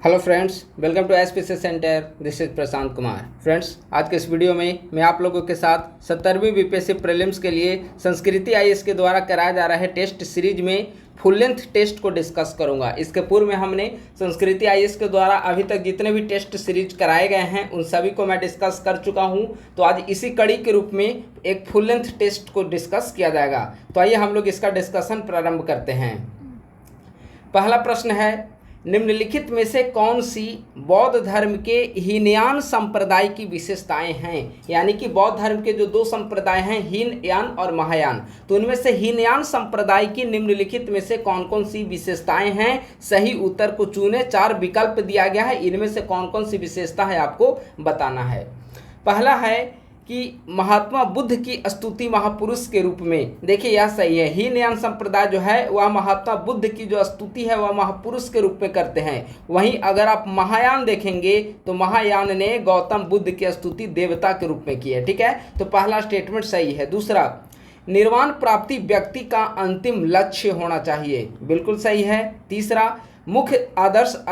Hello friends, welcome to SPC centre. This is Prashant Kumar. Friends, आज के इस वीडियो में मैं आप लोगों के साथ 70वीं बीपीएससी प्रीलिम्स के लिए संस्कृति आईएएस के द्वारा कराया जा रहे टेस्ट सीरीज में फुल लेंथ टेस्ट को डिस्कस करूंगा। इसके पूर्व में हमने संस्कृति आईएएस के द्वारा अभी तक जितने भी टेस्ट सीरीज कराए गए हैं उन सभी को मैं डिस्कस कर चुका हूं। तो आज इसी कड़ी के रूप में एक फुल लेंथ टेस्ट को डिस्कस किया जाएगा। तो आइए हम लोग इसका डिस्कशन प्रारंभ करते हैं। पहला प्रश्न है, निम्नलिखित में से कौन सी बौद्ध धर्म के हीनयान संप्रदाय की विशेषताएं हैं। यानी कि बौद्ध धर्म के जो दो संप्रदाय हैं, हीनयान और महायान, तो उनमें से हीनयान संप्रदाय की निम्नलिखित में से कौन कौन सी विशेषताएं हैं। सही उत्तर को चुने। 4 विकल्प दिया गया है, इनमें से कौन कौन सी विशेषता है आपको बताना है। पहला है कि महात्मा बुद्ध की स्तुति महापुरुष के रूप में। देखिए यह सही है। हीनयान संप्रदाय जो है वह महात्मा बुद्ध की जो स्तुति है वह महापुरुष के रूप में करते हैं। वहीं अगर आप महायान देखेंगे तो महायान ने गौतम बुद्ध की स्तुति देवता के रूप में की है। ठीक है, तो पहला स्टेटमेंट सही है। दूसरा, निर्वाण प्राप्ति व्यक्ति का अंतिम लक्ष्य होना चाहिए, बिल्कुल सही है। तीसरा, मुख्य आदर्श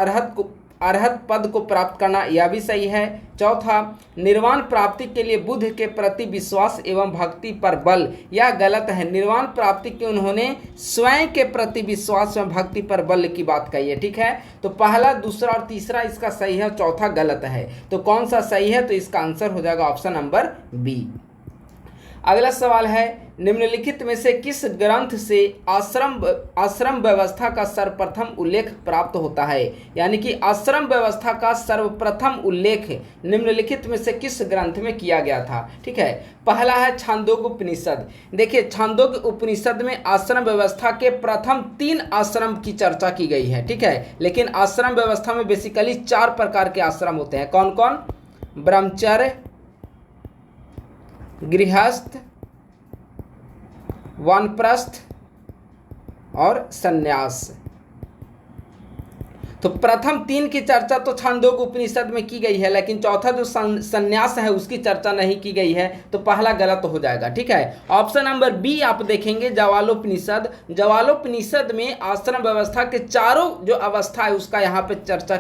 अरहत पद को प्राप्त करना, यह भी सही है। चौथा, निर्वाण प्राप्ति के लिए बुद्ध के प्रति विश्वास एवं भक्ति पर बल, यह गलत है। निर्वाण प्राप्ति के उन्होंने स्वयं के प्रति विश्वास एवं भक्ति पर बल की बात कही है। ठीक है, तो पहला, दूसरा और तीसरा इसका सही है, चौथा गलत है। तो कौन सा सही है? तो इसका आंसर हो जाएगा ऑप्शन नंबर बी। अगला सवाल है, निम्नलिखित में से किस ग्रंथ से आश्रम व्यवस्था का सर्वप्रथम उल्लेख प्राप्त होता है। यानी कि आश्रम व्यवस्था का सर्वप्रथम उल्लेख निम्नलिखित में से किस ग्रंथ में किया गया था। ठीक है, पहला है छांदोग्य उपनिषद। देखिए, छांदोग्य उपनिषद में आश्रम व्यवस्था के प्रथम 3 आश्रम की चर्चा की गई है। ठीक है, लेकिन आश्रम व्यवस्था में बेसिकली 4 प्रकार के आश्रम होते हैं। कौन कौन? ब्रह्मचर्य, गृहस्थ, वानप्रस्थ और सन्यास। तो प्रथम 3 की चर्चा तो छांदोग्य उपनिषद में की गई है, लेकिन चौथा जो सन्यास है उसकी चर्चा नहीं की गई है। तो पहला गलत हो जाएगा। ठीक है, ऑप्शन नंबर बी आप देखेंगे, जवालोपनिषद। जवालोपनिषद में आश्रम व्यवस्था के चारों जो अवस्था है उसका यहाँ पे चर्चा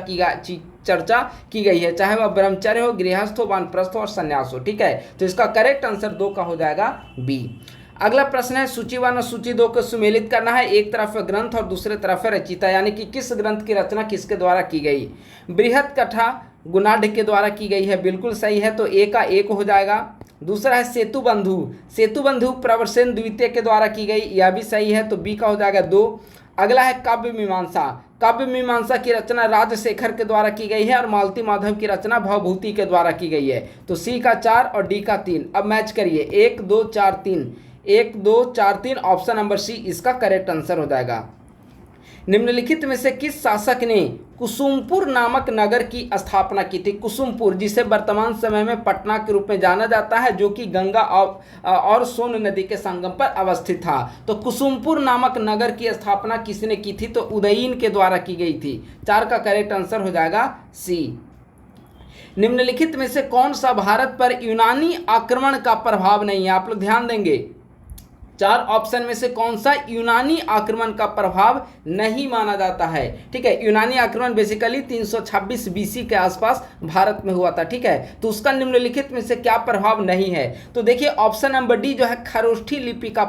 की गई है, चाहे वह ब्रह्मचर्य हो, गृहस्थ हो, वानप्रस्थ हो और सन्यास हो। ठीक है, तो इसका करेक्ट आंसर 2 का हो जाएगा बी। अगला प्रश्न है, सूची 1 और सूची 2 को सुमेलित करना है। एक तरफ है ग्रंथ और दूसरे तरफ है रचयिता, यानी कि किस ग्रंथ की रचना किसके द्वारा की गई। बृहत कथा गुणाढ़ के द्वारा की गई है, बिल्कुल सही है, तो ए का 1 हो जाएगा। दूसरा है सेतु बंधु प्रवरसेन द्वितीय के द्वारा की गई, यह भी सही है, तो बी का हो जाएगा 2। अगला है काव्य मीमांसा की रचना राजशेखर के द्वारा की गई है और मालती माधव की रचना भवभूति के द्वारा की गई है, तो सी का 4 और डी का 3। अब मैच करिए, 1 2 4 3, 1 2 4 3, ऑप्शन नंबर सी इसका करेक्ट आंसर हो जाएगा। निम्नलिखित में से किस शासक ने कुसुमपुर नामक नगर की स्थापना की थी। कुसुमपुर, जिसे वर्तमान समय में पटना के रूप में जाना जाता है, जो कि गंगा और सोन नदी के संगम पर अवस्थित था। तो कुसुमपुर नामक नगर की स्थापना किसने की थी? तो उदयीन के द्वारा की गई थी। 4 का करेक्ट आंसर हो जाएगा सी। निम्नलिखित में से कौन सा भारत पर यूनानी आक्रमण का प्रभाव नहीं है। आप लोग ध्यान देंगे, 4 ऑप्शन में से कौन सा यूनानी आक्रमण का प्रभाव नहीं माना जाता है। ठीक है, यूनानी आक्रमण बेसिकली 326 बीसी के आसपास भारत में हुआ था। ठीक है, तो उसका निम्नलिखित में से क्या प्रभाव नहीं है। तो देखिए ऑप्शन नंबर डी जो है खरोष्ठी लिपि का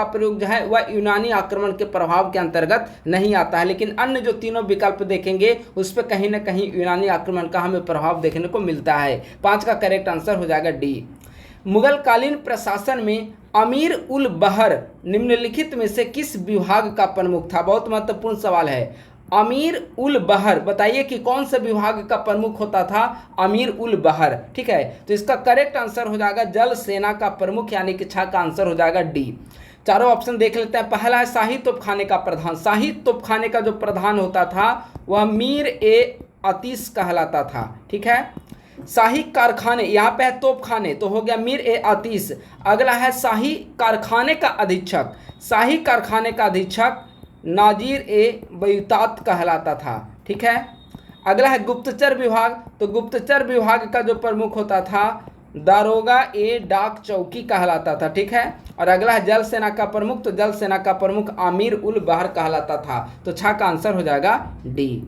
प्रयोग जो है वह यूनानी आक्रमण के प्रभाव के अंतर्गत नहीं आता है, लेकिन अन्य जो तीनों विकल्प देखेंगे उस पर कहीं ना कहीं यूनानी आक्रमण का हमें प्रभाव देखने को मिलता है। 5 का करेक्ट आंसर हो जाएगा डी। मुगल कालीन प्रशासन में अमीर उल बहर निम्नलिखित में से किस विभाग का प्रमुख था। बहुत महत्वपूर्ण सवाल है। अमीर उल बहर, बताइए कि कौन से विभाग का प्रमुख होता था अमीर उल बहर। ठीक है, तो इसका करेक्ट आंसर हो जाएगा जल सेना का प्रमुख, यानी कि 6 का आंसर हो जाएगा डी। चारों ऑप्शन देख लेते हैं। पहला है शाही तोपखाने का प्रधान। शाही तोपखाने का जो प्रधान होता था वह मीर ए अतीस कहलाता था। ठीक है, शाही कारखाने, यहाँ पे है तोपखाने, तो हो गया मीर ए आतिश। अगला है शाही कारखाने का अधीक्षक नाजिर ए बयूतात कहलाता था। ठीक है, अगला है गुप्तचर विभाग, तो गुप्तचर विभाग का जो प्रमुख होता था दारोगा ए डाक चौकी कहलाता था। ठीक है, और अगला है जल सेना का प्रमुख, तो जल सेना का प्रमुख आमिर उल बहर कहलाता था। तो 6 का आंसर हो जाएगा डी।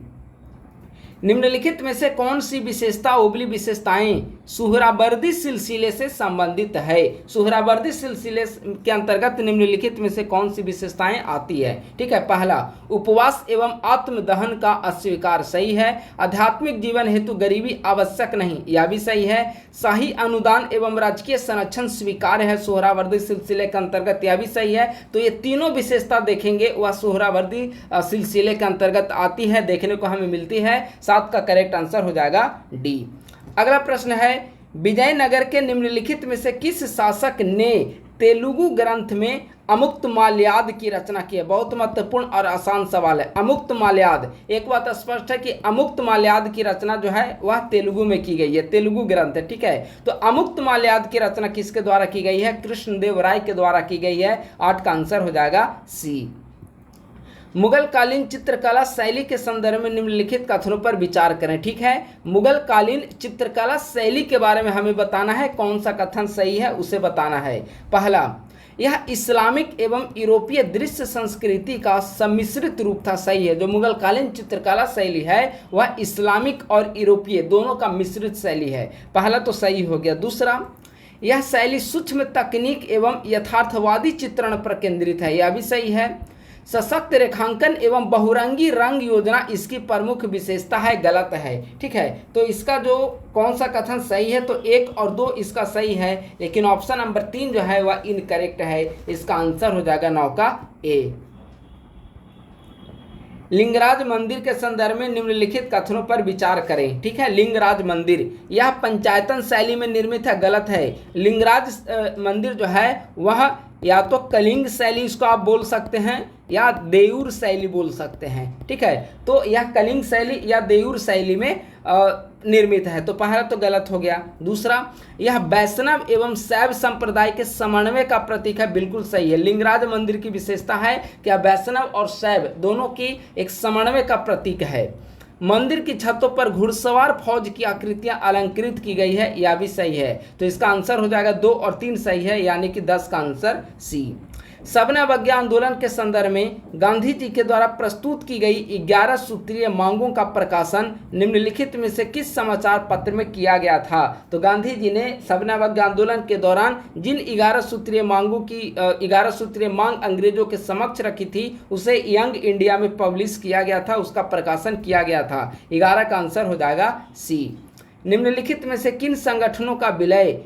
निम्नलिखित में से कौन सी विशेषता ओबली विशेषताएं सुहरावर्दी सिलसिले से संबंधित है? सुहरावर्दी सिलसिले के अंतर्गत निम्नलिखित में से कौन सी विशेषताएं आती है? ठीक है, पहला, उपवास एवं आत्मदहन का अस्वीकार, सही है। आध्यात्मिक जीवन हेतु गरीबी आवश्यक नहीं, यह भी सही है। शाही अनुदान एवं राजकीय संरक्षण स्वीकार्य है सुहरावर्दी सिलसिले के अंतर्गत, यह भी सही है। तो ये तीनों विशेषता देखेंगे वह सुहरावर्दी सिलसिले के अंतर्गत आती है, देखने को हमें मिलती है। 7 का करेक्ट आंसर हो जाएगा डी। अगला प्रश्न है, विजयनगर के निम्नलिखित में से किस शासक ने तेलुगु ग्रंथ में अमुक्तमाल्याद की रचना की है? बहुत महत्वपूर्ण और आसान सवाल है। अमुक्तमाल्याद, एक बात स्पष्ट है कि अमुक्तमाल्याद की रचना जो है वह तेलुगु में की गई है, तेलुगु ग्रंथ है, ठीक है। तो अमुक्तमाल्याद की रचना किसके द्वारा की गई है? कृष्णदेव राय के द्वारा की गई है। 8 का आंसर हो जाएगा सी। मुगल कालीन चित्रकला शैली के संदर्भ में निम्नलिखित कथनों पर विचार करें, ठीक है। मुगल कालीन चित्रकला शैली के बारे में हमें बताना है, कौन सा कथन सही है उसे बताना है। पहला, यह इस्लामिक एवं यूरोपीय दृश्य संस्कृति का सम्मिश्रित रूप था, सही है। जो मुगल कालीन चित्रकला शैली है वह इस्लामिक और यूरोपीय दोनों का मिश्रित शैली है, पहला तो सही हो गया। दूसरा, यह शैली सूक्ष्म तकनीक एवं यथार्थवादी चित्रण पर केंद्रित है, यह भी सही है। सशक्त रेखांकन एवं बहुरंगी रंग योजना इसकी प्रमुख विशेषता है, गलत है, ठीक है। तो इसका जो कौन सा कथन सही है? तो 1 और 2 इसका सही है, लेकिन ऑप्शन नंबर 3 जो है वह इनकरेक्ट है। इसका आंसर हो जाएगा 9 का ए। लिंगराज मंदिर के संदर्भ में निम्नलिखित कथनों पर विचार करें, ठीक है। लिंगराज मंदिर यह पंचायतन शैली में निर्मित है, गलत है। लिंगराज मंदिर जो है वह या तो कलिंग शैली इसको आप बोल सकते हैं या देऊर शैली बोल सकते हैं, ठीक है। तो यह कलिंग शैली या देऊर शैली में निर्मित है, तो पहला तो गलत हो गया। दूसरा, यह वैष्णव एवं शैव संप्रदाय के समन्वय का प्रतीक है, बिल्कुल सही है। लिंगराज मंदिर की विशेषता है कि वैष्णव और शैव दोनों की एक समन्वय का प्रतीक है। मंदिर की छतों पर घुड़सवार फौज की आकृतियां अलंकृत की गई है, यह भी सही है। तो इसका आंसर हो जाएगा 2 और 3 सही है, यानी कि 10 का आंसर सी। सबने अवज्ञा आंदोलन के संदर्भ में गांधी जी के द्वारा प्रस्तुत की गई 11 सूत्रीय मांगों का प्रकाशन निम्नलिखित में से किस समाचार पत्र में किया गया था? तो गांधी जी ने सबने अवज्ञा आंदोलन के दौरान जिन 11 सूत्रीय मांगों की 11 सूत्रीय मांग अंग्रेजों के समक्ष रखी थी उसे यंग इंडिया में पब्लिश किया गया था, उसका प्रकाशन किया गया था। 11 का आंसर हो जाएगा सी। निम्नलिखित में से किन संगठनों का विलय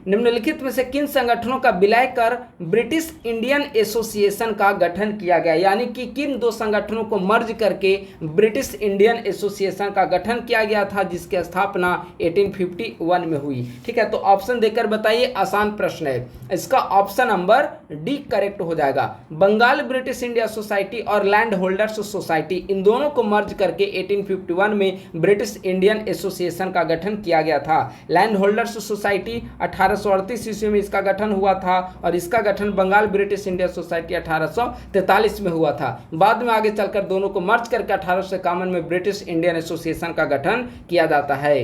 निम्नलिखित में से किन संगठनों का विलय कर ब्रिटिश इंडियन एसोसिएशन का गठन किया गया? यानी कि किन 2 संगठनों को मर्ज करके ब्रिटिश इंडियन एसोसिएशन का गठन किया गया था, जिसकी स्थापना 1851 में हुई, ठीक है। तो ऑप्शन देकर बताइए, आसान प्रश्न है। इसका ऑप्शन नंबर डी करेक्ट हो जाएगा। बंगाल ब्रिटिश इंडिया सोसाइटी और लैंड होल्डर्स सोसाइटी, इन दोनों को मर्ज करके 1851 में ब्रिटिश इंडियन एसोसिएशन का गठन किया गया था। लैंड होल्डर्स सोसाइटी 1838 ईस्वी में इसका गठन हुआ था और इसका गठन बंगाल ब्रिटिश इंडिया सोसाइटी 1843 में हुआ था। बाद में आगे चलकर दोनों को मर्ज करके 1851 में ब्रिटिश इंडियन एसोसिएशन का गठन किया जाता है।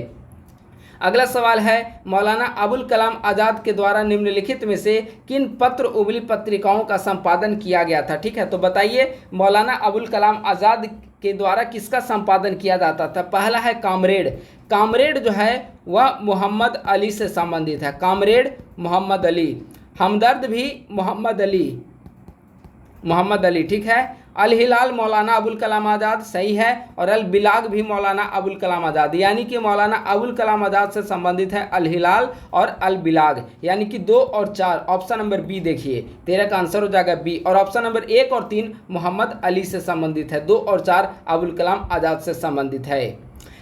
अगला सवाल है, मौलाना अबुल कलाम आज़ाद के द्वारा निम्नलिखित में से किन पत्र उबली पत्रिकाओं का संपादन किया गया था? ठीक है, तो बताइए मौलाना अबुल कलाम आज़ाद के द्वारा किसका संपादन किया जाता था? पहला है कामरेड। कामरेड जो है वह मोहम्मद अली से संबंधित है, कामरेड मोहम्मद अली। हमदर्द भी मोहम्मद अली, ठीक है। अल हिलाल मौलाना अबुल कलाम आज़ाद, सही है। और अल बिलाग भी मौलाना अबुल कलाम आज़ाद, यानी कि मौलाना अबुल कलाम आज़ाद से संबंधित है अल हिलाल और अल बिलाग, यानी कि 2 और 4। ऑप्शन नंबर बी देखिए, 13 का आंसर हो जाएगा बी। और ऑप्शन नंबर 1 और 3 मोहम्मद अली से संबंधित है, 2 और 4 अबुल कलाम आज़ाद से संबंधित है।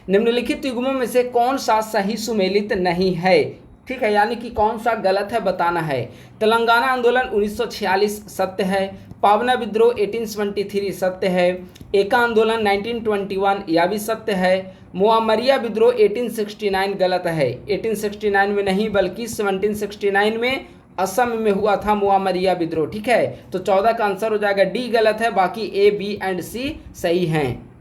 निम्नलिखित युग्मों में से कौन सा सही सुमेलित नहीं है? ठीक है, यानी कि कौन सा गलत है बताना है। तेलंगाना आंदोलन 1946 सत्य है। पावना विद्रोह 1873 सत्य है। एका आंदोलन 1921 यह भी सत्य है। मुआमरिया विद्रोह 1869 गलत है। 1869 में नहीं बल्कि 1769 में असम में हुआ था मुआमरिया विद्रोह, ठीक है। तो 14 का आंसर हो जाएगा डी गलत है, बाकी ए, बी एंड सी सही हैं।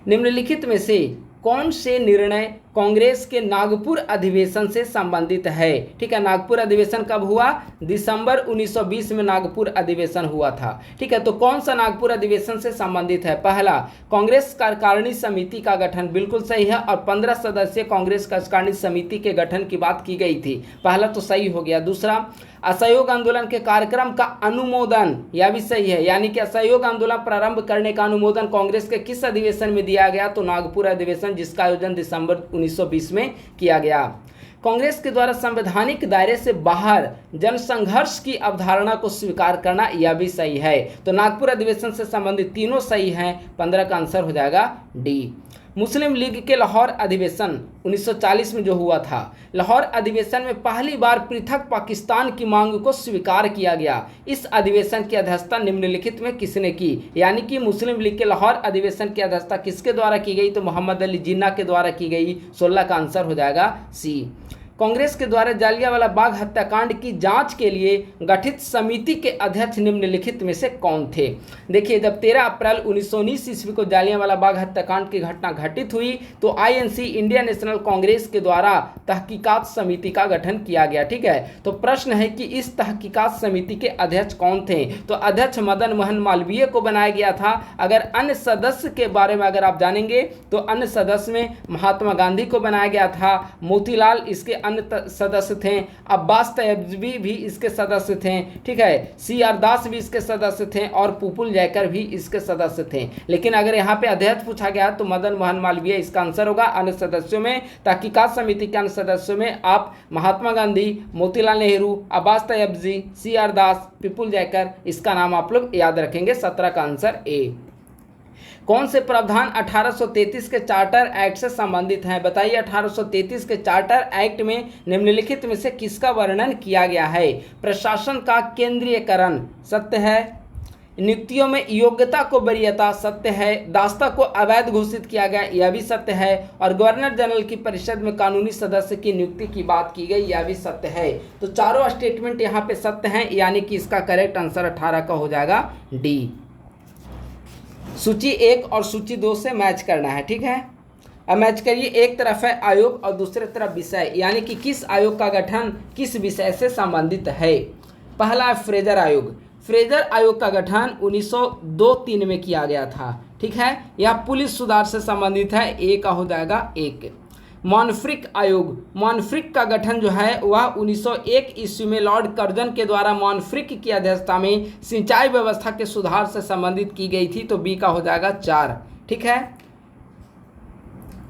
निम्नलिखित में से कौन से निर्णय कांग्रेस के नागपुर अधिवेशन से संबंधित है। ठीक है, नागपुर अधिवेशन कब हुआ? दिसंबर 1920 में नागपुर अधिवेशन हुआ था। ठीक है, तो कौन सा नागपुर अधिवेशन से संबंधित है? पहला, कांग्रेस कार्यकारिणी समिति का गठन, बिल्कुल सही है, और 15 सदस्यीय कांग्रेस कार्यकारिणी समिति के गठन की बात की गई थी, पहला तो सही हो गया। दूसरा, असहयोग आंदोलन के कार्यक्रम का अनुमोदन, यह भी सही है, यानी कि असहयोग आंदोलन प्रारंभ करने का अनुमोदन कांग्रेस के किस अधिवेशन में दिया गया? तो नागपुर अधिवेशन, जिसका आयोजन दिसंबर 1920 में किया गया। कांग्रेस के द्वारा संवैधानिक दायरे से बाहर जनसंघर्ष की अवधारणा को स्वीकार करना, यह भी सही है। तो नागपुर अधिवेशन से संबंधित तीनों सही हैं, 15 का आंसर हो जाएगा डी। मुस्लिम लीग के लाहौर अधिवेशन 1940 में जो हुआ था, लाहौर अधिवेशन में पहली बार पृथक पाकिस्तान की मांग को स्वीकार किया गया। इस अधिवेशन की अध्यक्षता निम्नलिखित में किसने की? यानी कि मुस्लिम लीग के लाहौर अधिवेशन की अध्यक्षता किसके द्वारा की गई? तो मोहम्मद अली जिन्ना के द्वारा की गई, 16 का आंसर हो जाएगा सी। कांग्रेस के द्वारा जालियांवाला बाग हत्याकांड की जांच के लिए गठित समिति के अध्यक्ष निम्नलिखित में से कौन थे? देखिए, जब 13 अप्रैल 1919 ईस्वी को जालियांवाला बाग हत्याकांड की घटना घटित हुई तो आईएनसी, इंडियन नेशनल कांग्रेस के द्वारा तहकीकात समिति का गठन किया गया। ठीक है, तो प्रश्न है कि इस तहकीकात समिति के अध्यक्ष कौन थे? तो अध्यक्ष मदन मोहन मालवीय को बनाया गया था। अगर अन्य सदस्य के बारे में अगर आप जानेंगे तो अन्य सदस्य में महात्मा गांधी को बनाया गया था, मोतीलाल इसके अन्य सदस्य थे, अब्बास तैयबी भी इसके सदस्य थे। ठीक है, सीआर दास भी इसके सदस्य थे और पुपुल जयकर भी इसके सदस्य थे। लेकिन अगर यहाँ पे अध्यक्ष पूछा गया तो मदन मोहन मालवीय इसका आंसर होगा। अन्य सदस्यों में, तहकीकात समिति के अन्य सदस्यों में आप महात्मा गांधी, मोतीलाल नेहरू, अब्बास तैयबी, सीआर दास, पुपुल जयकर, इसका नाम आप लोग याद रखेंगे। 17 का आंसर ए। कौन से प्रावधान 1833 के चार्टर एक्ट से संबंधित हैं? बताइए, 1833 के चार्टर एक्ट में निम्नलिखित में से किसका वर्णन किया गया है? प्रशासन का केंद्रीयकरण, सत्य है। नियुक्तियों में योग्यता को वरीयता, सत्य है। दास्ता को अवैध घोषित किया गया, यह भी सत्य है। और गवर्नर जनरल की परिषद में कानूनी सदस्य की नियुक्ति की बात की गई, यह भी सत्य है। तो चारों स्टेटमेंट यहाँ पे सत्य हैं, यानी कि इसका करेक्ट आंसर 18 का हो जाएगा डी। सूची 1 और सूची 2 से मैच करना है। ठीक है, अब मैच करिए। एक तरफ है आयोग और दूसरे तरफ विषय, यानी कि किस आयोग का गठन किस विषय से संबंधित है। पहला है फ्रेजर आयोग। फ्रेजर आयोग का गठन 1902-3 में किया गया था। ठीक है, यह पुलिस सुधार से संबंधित है, ए का हो जाएगा 1। मॉनफ्रिक आयोग, मॉनफ्रिक का गठन जो है वह 1901 ईस्वी में लॉर्ड कर्जन के द्वारा मॉनफ्रिक की अध्यक्षता में सिंचाई व्यवस्था के सुधार से संबंधित की गई थी, तो बी का हो जाएगा 4। ठीक है,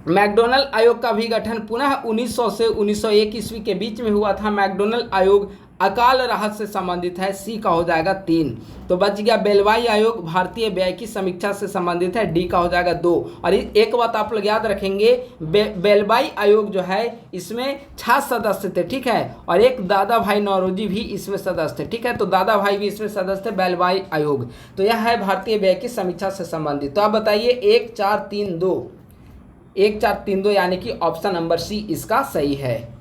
मैकडोनल्ड आयोग का भी गठन पुनः 1900 से 1901 ईस्वी के बीच में हुआ था। मैकडोनल्ड आयोग अकाल राहत से संबंधित है, सी का हो जाएगा 3। तो बच गया बेलवाई आयोग, भारतीय व्यय की समीक्षा से संबंधित है, डी का हो जाएगा 2। और एक बात आप लोग याद रखेंगे, बेलवाई आयोग जो है इसमें 6 सदस्य थे। ठीक है, और एक दादा भाई नौरोजी भी इसमें सदस्य थे। ठीक है, तो दादा भाई भी इसमें सदस्य थे, बेलवाई आयोग। तो यह है भारतीय व्यय की समीक्षा से संबंधित। तो आप बताइए 1 4 3 2, 1 4 3 2, यानी कि ऑप्शन नंबर सी इसका सही है।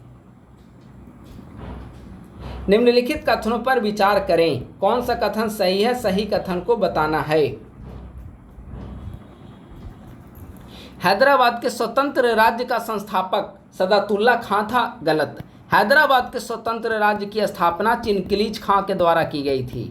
निम्नलिखित कथनों पर विचार करें, कौन सा कथन सही है? सही कथन को बताना है। हैदराबाद के स्वतंत्र राज्य का संस्थापक सदातुल्ला खां था, गलत। हैदराबाद के स्वतंत्र राज्य की स्थापना चिनकिलीज खां के द्वारा की गई थी,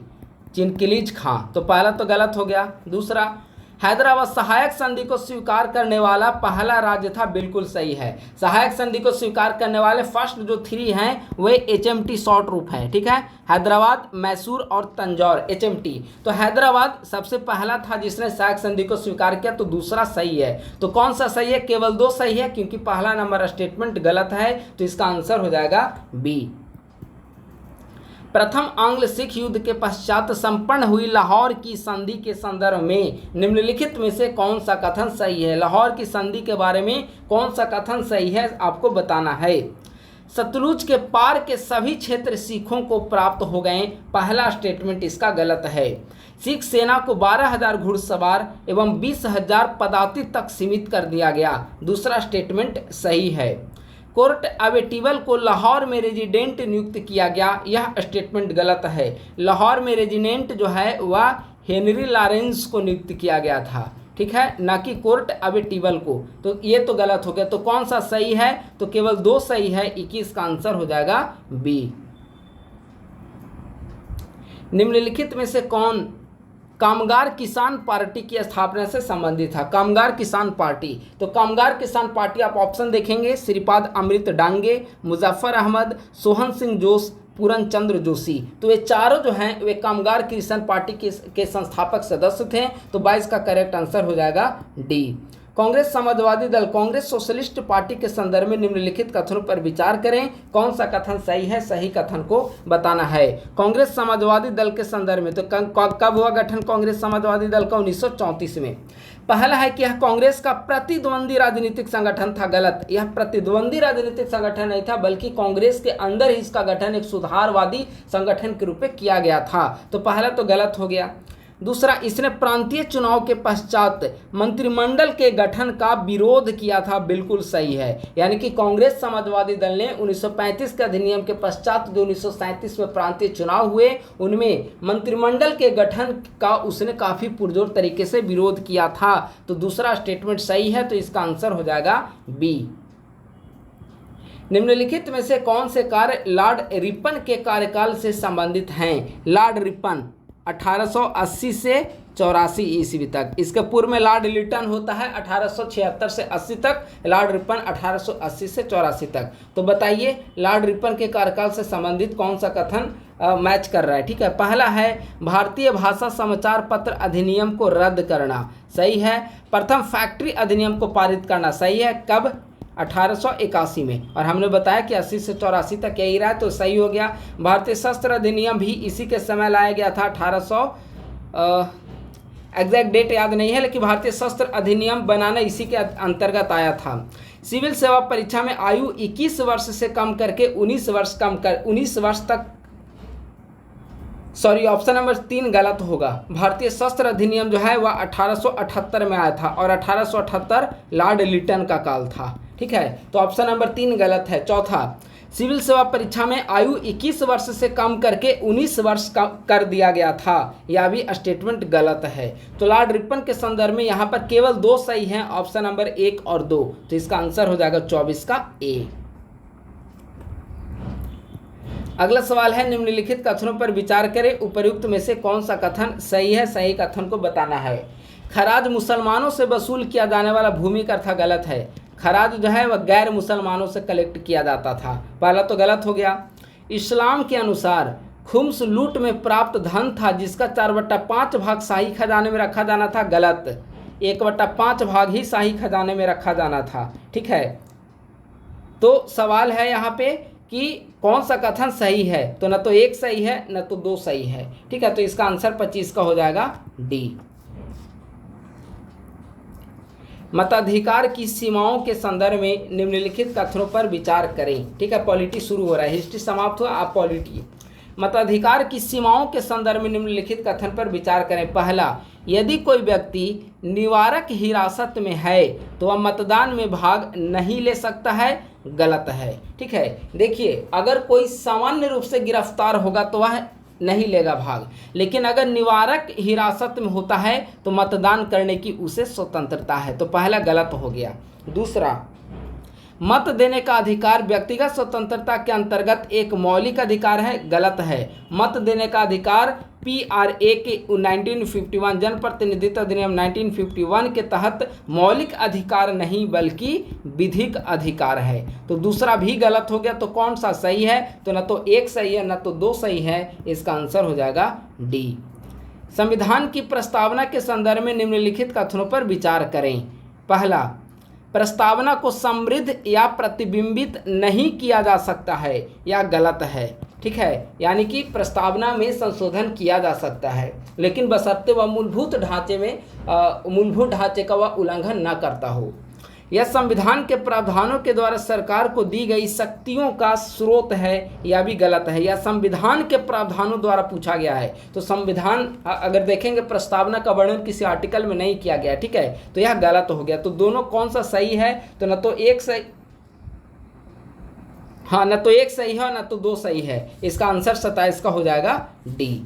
चिनकिलीज खां, तो पहला तो गलत हो गया। दूसरा, हैदराबाद सहायक संधि को स्वीकार करने वाला पहला राज्य था, बिल्कुल सही है। सहायक संधि को स्वीकार करने वाले फर्स्ट जो 3 हैं वे HMT शॉर्ट रूप हैं। ठीक है, हैदराबाद, मैसूर और तंजौर, HMT। तो हैदराबाद सबसे पहला था जिसने सहायक संधि को स्वीकार किया, तो दूसरा सही है। तो कौन सा सही है? केवल 2 सही है, क्योंकि पहला नंबर स्टेटमेंट गलत है, तो इसका आंसर हो जाएगा बी। प्रथम आंग्ल सिख युद्ध के पश्चात संपन्न हुई लाहौर की संधि के संदर्भ में निम्नलिखित में से कौन सा कथन सही है? लाहौर की संधि के बारे में कौन सा कथन सही है, आपको बताना है। सतलुज के पार के सभी क्षेत्र सिखों को प्राप्त हो गए, पहला स्टेटमेंट इसका गलत है। सिख सेना को 12,000 घुड़सवार एवं 20,000 पदातिक तक सीमित कर दिया गया, दूसरा स्टेटमेंट सही है। कोर्ट अवेटिवल को लाहौर में रेजिडेंट नियुक्त किया गया, यह स्टेटमेंट गलत है। लाहौर में रेजिडेंट जो है वह हेनरी लॉरेंस को नियुक्त किया गया था। ठीक है, ना कि कोर्ट अबेटिबल को। तो ये तो गलत हो गया। तो कौन सा सही है? तो केवल 2 सही है, 21 का आंसर हो जाएगा बी। निम्नलिखित में से कौन कामगार किसान पार्टी की स्थापना से संबंधित था? कामगार किसान पार्टी, तो कामगार किसान पार्टी आप ऑप्शन देखेंगे, श्रीपाद अमृत डांगे, मुजफ्फर अहमद, सोहन सिंह जोश, पूरन चंद्र जोशी। तो ये चारों जो हैं वे कामगार किसान पार्टी के संस्थापक सदस्य थे। तो 22 का करेक्ट आंसर हो जाएगा डी। कांग्रेस समाजवादी दल कांग्रेस सोशलिस्ट पार्टी के संदर्भ में निम्नलिखित कथनों पर विचार करें। कौन सा कथन सही है? सही कथन को बताना है। कांग्रेस समाजवादी दल के संदर्भ में, तो कब हुआ गठन कांग्रेस समाजवादी दल का? 1934 में। पहला है कि यह कांग्रेस का प्रतिद्वंदी राजनीतिक संगठन था। गलत, यह प्रतिद्वंदी राजनीतिक संगठन नहीं था, बल्कि कांग्रेस के अंदर ही इसका गठन एक सुधारवादी संगठन के रूप में किया गया था। तो पहला तो गलत हो गया। दूसरा, इसने प्रांतीय चुनाव के पश्चात मंत्रिमंडल के गठन का विरोध किया था। बिल्कुल सही है। यानी कि कांग्रेस समाजवादी दल ने 1935 के अधिनियम के पश्चात जो 1937 में प्रांतीय चुनाव हुए उनमें मंत्रिमंडल के गठन का उसने काफ़ी पुरजोर तरीके से विरोध किया था। तो दूसरा स्टेटमेंट सही है। तो इसका आंसर हो जाएगा बी। निम्नलिखित में से कौन से कार्य लॉर्ड रिपन के कार्यकाल से संबंधित हैं? लॉर्ड रिपन 1880 से 84 ईस्वी तक। इसके पूर्व में लॉर्ड लिटन होता है 1876 से 80 तक, लॉर्ड रिपन 1880 से 84 तक। तो बताइए लॉर्ड रिपन के कार्यकाल से संबंधित कौन सा कथन मैच कर रहा है? ठीक है, पहला है भारतीय भाषा समाचार पत्र अधिनियम को रद्द करना, सही है। प्रथम फैक्ट्री अधिनियम को पारित करना, सही है। कब? 1881 में। और हमने बताया कि 80 से 84 तक यही रहा, तो सही हो गया। भारतीय शस्त्र अधिनियम भी इसी के समय लाया गया था, 1800, एग्जैक्ट डेट याद नहीं है, लेकिन भारतीय शस्त्र अधिनियम बनाना इसी के अंतर्गत आया था। सिविल सेवा परीक्षा में आयु 21 वर्ष से कम करके 19 वर्ष तक, सॉरी ऑप्शन नंबर 3 गलत होगा। भारतीय शस्त्र अधिनियम जो है वह 1878 में आया था और 1878 लॉर्ड लिटन का काल था। ठीक है, तो ऑप्शन नंबर 3 गलत है। चौथा, सिविल सेवा परीक्षा में आयु 21 वर्ष से कम करके 19 वर्ष का कर दिया गया था, यह भी स्टेटमेंट गलत है। तो लॉर्ड रिपन के संदर्भ में यहाँ पर केवल 2 सही हैं, ऑप्शन नंबर 1 और 2। तो इसका आंसर हो जाएगा 24 का ए। अगला सवाल है, निम्नलिखित कथनों पर विचार करें, उपर्युक्त में से कौन सा कथन सही है? सही कथन को बताना है। खराज मुसलमानों से वसूल किया जाने वाला भूमि कर था, गलत है। खराज जो है वह गैर मुसलमानों से कलेक्ट किया जाता था, पहला तो गलत हो गया। इस्लाम के अनुसार खुम्स लूट में प्राप्त धन था जिसका 4/5 भाग शाही खजाने में रखा जाना था, गलत। 1/5 भाग ही शाही खजाने में रखा जाना था। ठीक है, तो सवाल है यहाँ पे कि कौन सा कथन सही है? तो न तो 1 सही है न तो 2 सही है। ठीक है, तो इसका आंसर 25 का हो जाएगा डी। मताधिकार की सीमाओं के संदर्भ में निम्नलिखित कथनों पर विचार करें। ठीक है, पॉलिटी शुरू हो रहा है, हिस्ट्री समाप्त हुआ, आप पॉलिटी। मताधिकार की सीमाओं के संदर्भ में निम्नलिखित कथन पर विचार करें। पहला, यदि कोई व्यक्ति निवारक हिरासत में है तो वह मतदान में भाग नहीं ले सकता है, गलत है। ठीक है, देखिए अगर कोई सामान्य रूप से गिरफ्तार होगा तो वह नहीं लेगा भाग, लेकिन अगर निवारक हिरासत में होता है तो मतदान करने की उसे स्वतंत्रता है। तो पहला गलत हो गया। दूसरा, मत देने का अधिकार व्यक्तिगत स्वतंत्रता के अंतर्गत एक मौलिक अधिकार है, गलत है। मत देने का अधिकार PRA के 1951 जनप्रतिनिधित्व अधिनियम 1951 के तहत मौलिक अधिकार नहीं बल्कि विधिक अधिकार है। तो दूसरा भी गलत हो गया। तो कौन सा सही है? तो न तो 1 सही है न तो 2 सही है, इसका आंसर हो जाएगा डी। संविधान की प्रस्तावना के संदर्भ में निम्नलिखित कथनों पर विचार करें। पहला, प्रस्तावना को समृद्ध या प्रतिबिंबित नहीं किया जा सकता है, यह गलत है। ठीक है, यानी कि प्रस्तावना में संशोधन किया जा सकता है, लेकिन बशर्ते वह मूलभूत ढांचे का वह उल्लंघन न करता हो। यह संविधान के प्रावधानों के द्वारा सरकार को दी गई शक्तियों का स्रोत है, यह भी गलत है। यह संविधान के प्रावधानों द्वारा पूछा गया है। तो संविधान अगर देखेंगे प्रस्तावना का वर्णन किसी आर्टिकल में नहीं किया गया। ठीक है, तो यह गलत हो गया। तो दोनों कौन सा सही है? तो न तो 1 सही, हाँ न तो 1 सही है न तो 2 सही है। इसका आंसर 27 का हो जाएगा डी।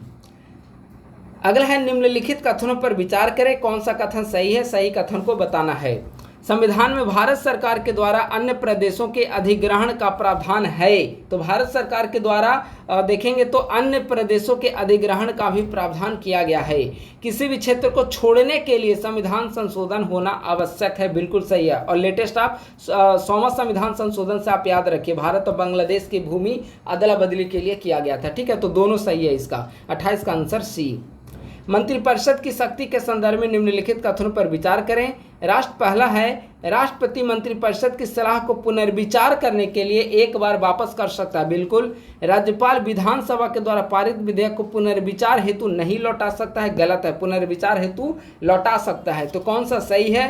अगला है निम्नलिखित कथनों पर विचार करें, कौन सा कथन सही है, सही कथन को बताना है। संविधान में भारत सरकार के द्वारा अन्य प्रदेशों के अधिग्रहण का प्रावधान है। तो भारत सरकार के द्वारा देखेंगे तो अन्य प्रदेशों के अधिग्रहण का भी प्रावधान किया गया है। किसी भी क्षेत्र को छोड़ने के लिए संविधान संशोधन होना आवश्यक है, बिल्कुल सही है। और लेटेस्ट आप 100वां संविधान संशोधन से आप याद रखिए, भारत और बांग्लादेश की भूमि अदला बदली के लिए किया गया था, ठीक है। तो दोनों सही है इसका, 28 का आंसर सी। मंत्रिपरिषद की शक्ति के संदर्भ में निम्नलिखित कथनों पर विचार करें। पहला है, राष्ट्रपति मंत्रिपरिषद की सलाह को पुनर्विचार करने के लिए एक बार वापस कर सकता है, बिल्कुल। राज्यपाल विधानसभा के द्वारा पारित विधेयक को पुनर्विचार हेतु नहीं लौटा सकता है, गलत है, पुनर्विचार हेतु लौटा सकता है। तो कौन सा सही है,